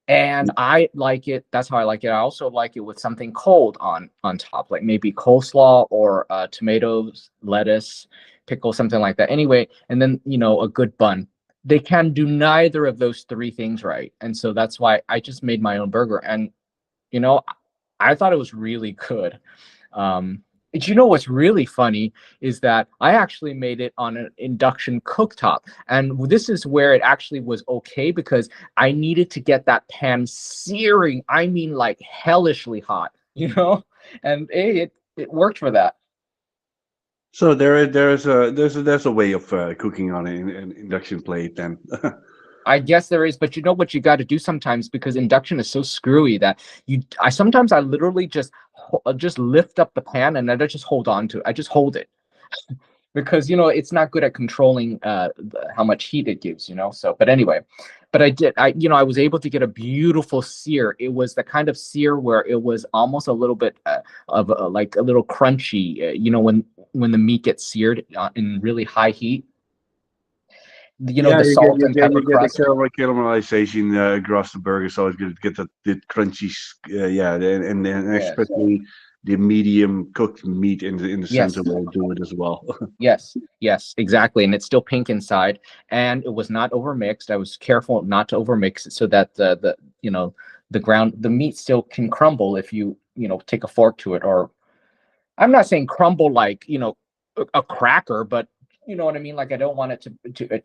and I like it. That's how I like it. I also like it with something cold on top, like maybe coleslaw or tomatoes, lettuce, pickle, something like that. Anyway, and then a good bun. They can do neither of those three things right, and so that's why I just made my own burger, and you know, I thought it was really good. And what's really funny is that I actually made it on an induction cooktop. And this is where it actually was okay because I needed to get that pan searing. I mean, like hellishly hot, and it worked for that. So there's a way of cooking on an induction plate then. I guess there is, but you know what you got to do sometimes because induction is so screwy that I literally just lift up the pan and I just hold on to it. I just hold it because it's not good at controlling how much heat it gives. So, but anyway, but I was able to get a beautiful sear. It was the kind of sear where it was almost a little bit of like a little crunchy. When the meat gets seared in really high heat. Yeah, The salt and you pepper get the crust. caramelization across the burger, so it's get the crunchy, yeah, and Yes. especially the medium cooked meat in the center Yes. will do it as well. Yes, yes, exactly. And it's still pink inside, and it was not overmixed. I was careful not to overmix it so that the meat still can crumble if you take a fork to it. Or I'm not saying crumble like a cracker, but you know what I mean. Like I don't want it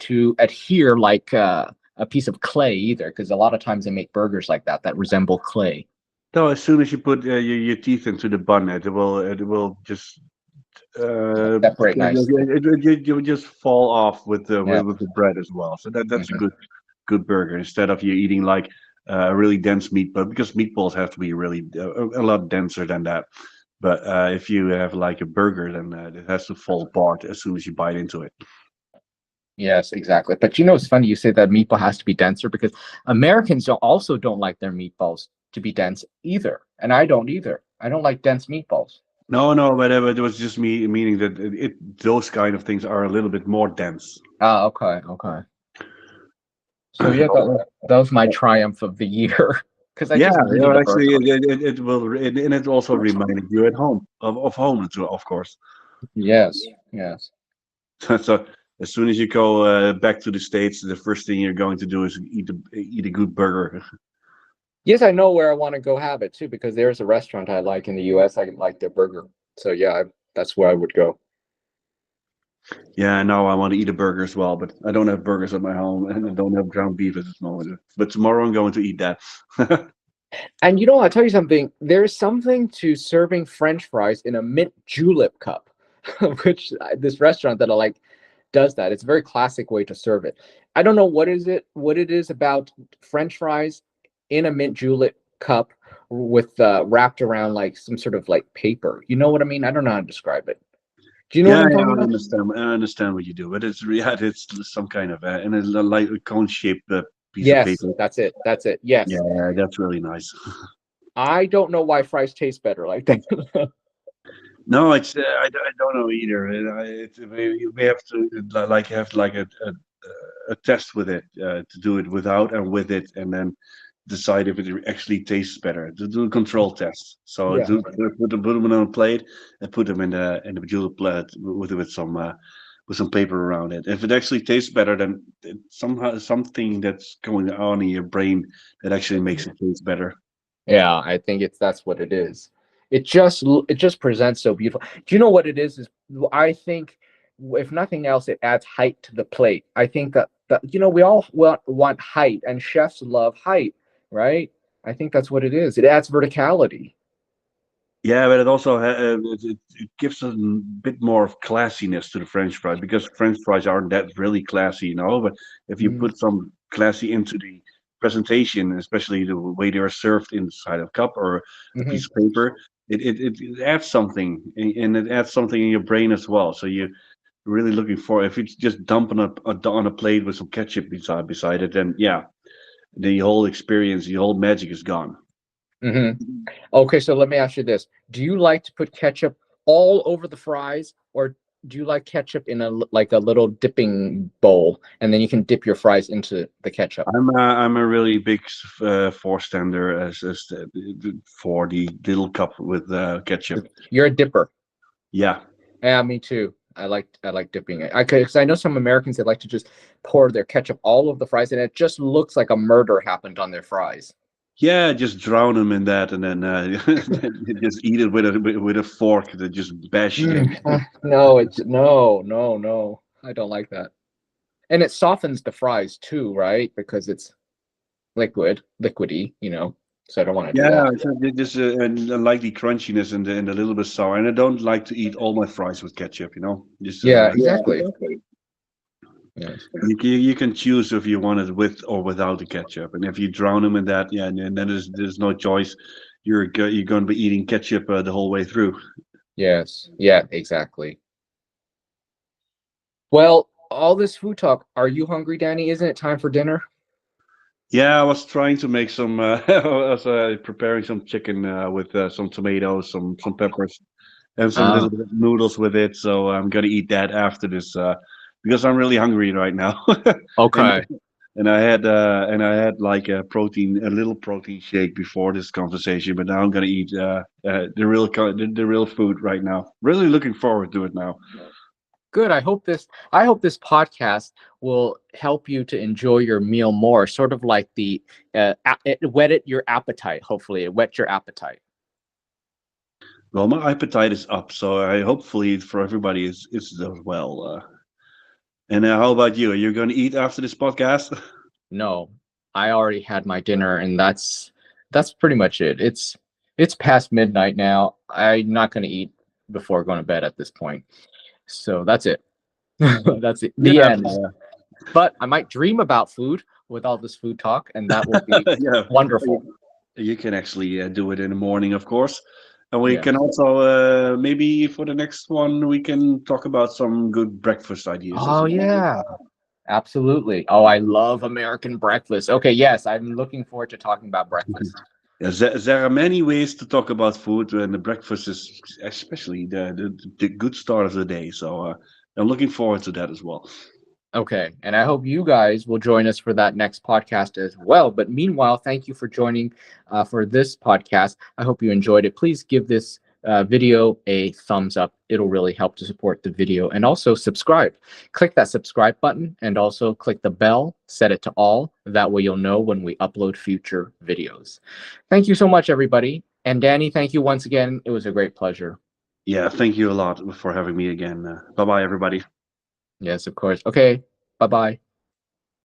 to adhere like a piece of clay either, because a lot of times they make burgers like that resemble clay. So as soon as you put your teeth into the bun, it will just Separate nicely. you will just fall off with the Yeah. with the bread as well. So that's a Mhm. good burger instead of you eating like a really dense meatball because meatballs have to be really a lot denser than that. But if you have like a burger, then it has to fall apart as soon as you bite into it. Yes, exactly. But it's funny you say that meatball has to be denser because Americans don't like their meatballs to be dense either, and I don't either. I don't like dense meatballs. No, no, but it was just me meaning that those kind of things are a little bit more dense. Ah, okay, okay. So yeah, that was my triumph of the year because I Yeah, just you needed know, a actually, burger. it will, and it also reminded you at home of home, of course. Yes, yes, So as soon as you go back to the States, the first thing you're going to do is eat a good burger. yes. I know where I want to go have it too because there's a restaurant I like in the U.S. I like their burger. So yeah, that's where I would go. Yeah, now I want to eat a burger as well, but I don't have burgers at my home, and I don't have ground beef at this moment. But tomorrow I'm going to eat that. And I'll tell you something. There's something to serving French fries in a mint julep cup, which this restaurant that I like does that. It's a very classic way to serve it. I don't know what it is about French fries in a mint julep cup with wrapped around like some sort of like paper. You know what I mean? I don't know how to describe it. Do you know what Yeah, I'm yeah, talking I about? understand. I understand what you do, but it's some kind of and it's like a cone-shaped piece of Yes, paper. that's it. That's it. Yes. Yeah, that's really nice. I don't know why fries taste better like that. No, it's I don't know either. We have to like have like a test with it to do it without and with it, and then decide if it actually tastes better. To do a control test. So Yeah. put them on a plate and put them in the julep plate with some paper around it. If it actually tastes better, then it's somehow something that's going on in your brain that actually makes it taste better. Yeah, I think that's what it is. It just presents so beautiful. Do you know what it is? I think if nothing else, it adds height to the plate. I think that we all want height, and chefs love height, right? I think that's what it is. It adds verticality. Yeah, but it also it gives a bit more of classiness to the French fries because French fries aren't that really classy, you know. But if you Mm, put some classy into the presentation, especially the way they are served inside a cup or a Hmm. piece of paper, it adds something, and it adds something in your brain as well. So you're really looking for, if it's just dumping on a plate with some ketchup beside it, then yeah, the whole experience, the whole magic is gone. Hmm. Okay, so let me ask you this: do you like to put ketchup all over the fries, or do you like ketchup in like a little dipping bowl, and then you can dip your fries into the ketchup? I'm a really big forestander for the little cup with ketchup. You're a dipper. Yeah, Yeah, me too. I like dipping it. Because I know some Americans that like to just pour their ketchup all over the fries, and it just looks like a murder happened on their fries. yeah, just drown them in that, and then just eat it with a fork that just bash it in. No, no. I don't like that. And it softens the fries too, right? Because it's liquidy, So I don't want to do Yeah, that. so just and I like the crunchiness and a little bit sour, and I don't like to eat all my fries with ketchup. Just Yeah, yeah, exactly. Yes. you can choose if you want it with or without the ketchup, and if you drown them in that, yeah, and then there's no choice. You're going to be eating ketchup the whole way through. Yes. Yeah, exactly. Well, all this food talk, are you hungry, Danny? Isn't it time for dinner? Yeah, I was trying to make some. I was preparing some chicken with some tomatoes, some peppers, and some little Ah, bit of noodles with it. So I'm gonna eat that after this because I'm really hungry right now. and okay. and I had like a little protein shake before this conversation, but now I'm gonna eat the real food right now. Really looking forward to it now. Good. I hope this podcast will help you to enjoy your meal more, sort of like it whetted your appetite. Hopefully, it whet your appetite. Well, my appetite is up, so I hopefully for everybody is as well. And how about you? Are you going to eat after this podcast? No, I already had my dinner, and that's pretty much it. It's past midnight now. I'm not going to eat before going to bed at this point. So that's it. That's it. The Yeah, end. But I might dream about food with all this food talk, and that will be yeah. wonderful. You can actually do it in the morning, of course. And we Yeah. can also maybe for the next one we can talk about some good breakfast ideas as Oh well. yeah. Absolutely. Oh, I love American breakfast. Okay, yes, I'm looking forward to talking about breakfast. Yeah, there are many ways to talk about food, and the breakfast is especially the good start of the day. So I'm looking forward to that as well. Okay, and I hope you guys will join us for that next podcast as well. But meanwhile, thank you for joining for this podcast. I hope you enjoyed it. Please give this video a thumbs up. It'll really help to support the video. And also subscribe. Click that subscribe button and also click the bell, set it to all. That way you'll know when we upload future videos. Thank you so much, everybody. And Danny, thank you once again. It was a great pleasure. Yeah, thank you a lot for having me again. Bye bye, everybody. Yes, of course. Okay, bye bye.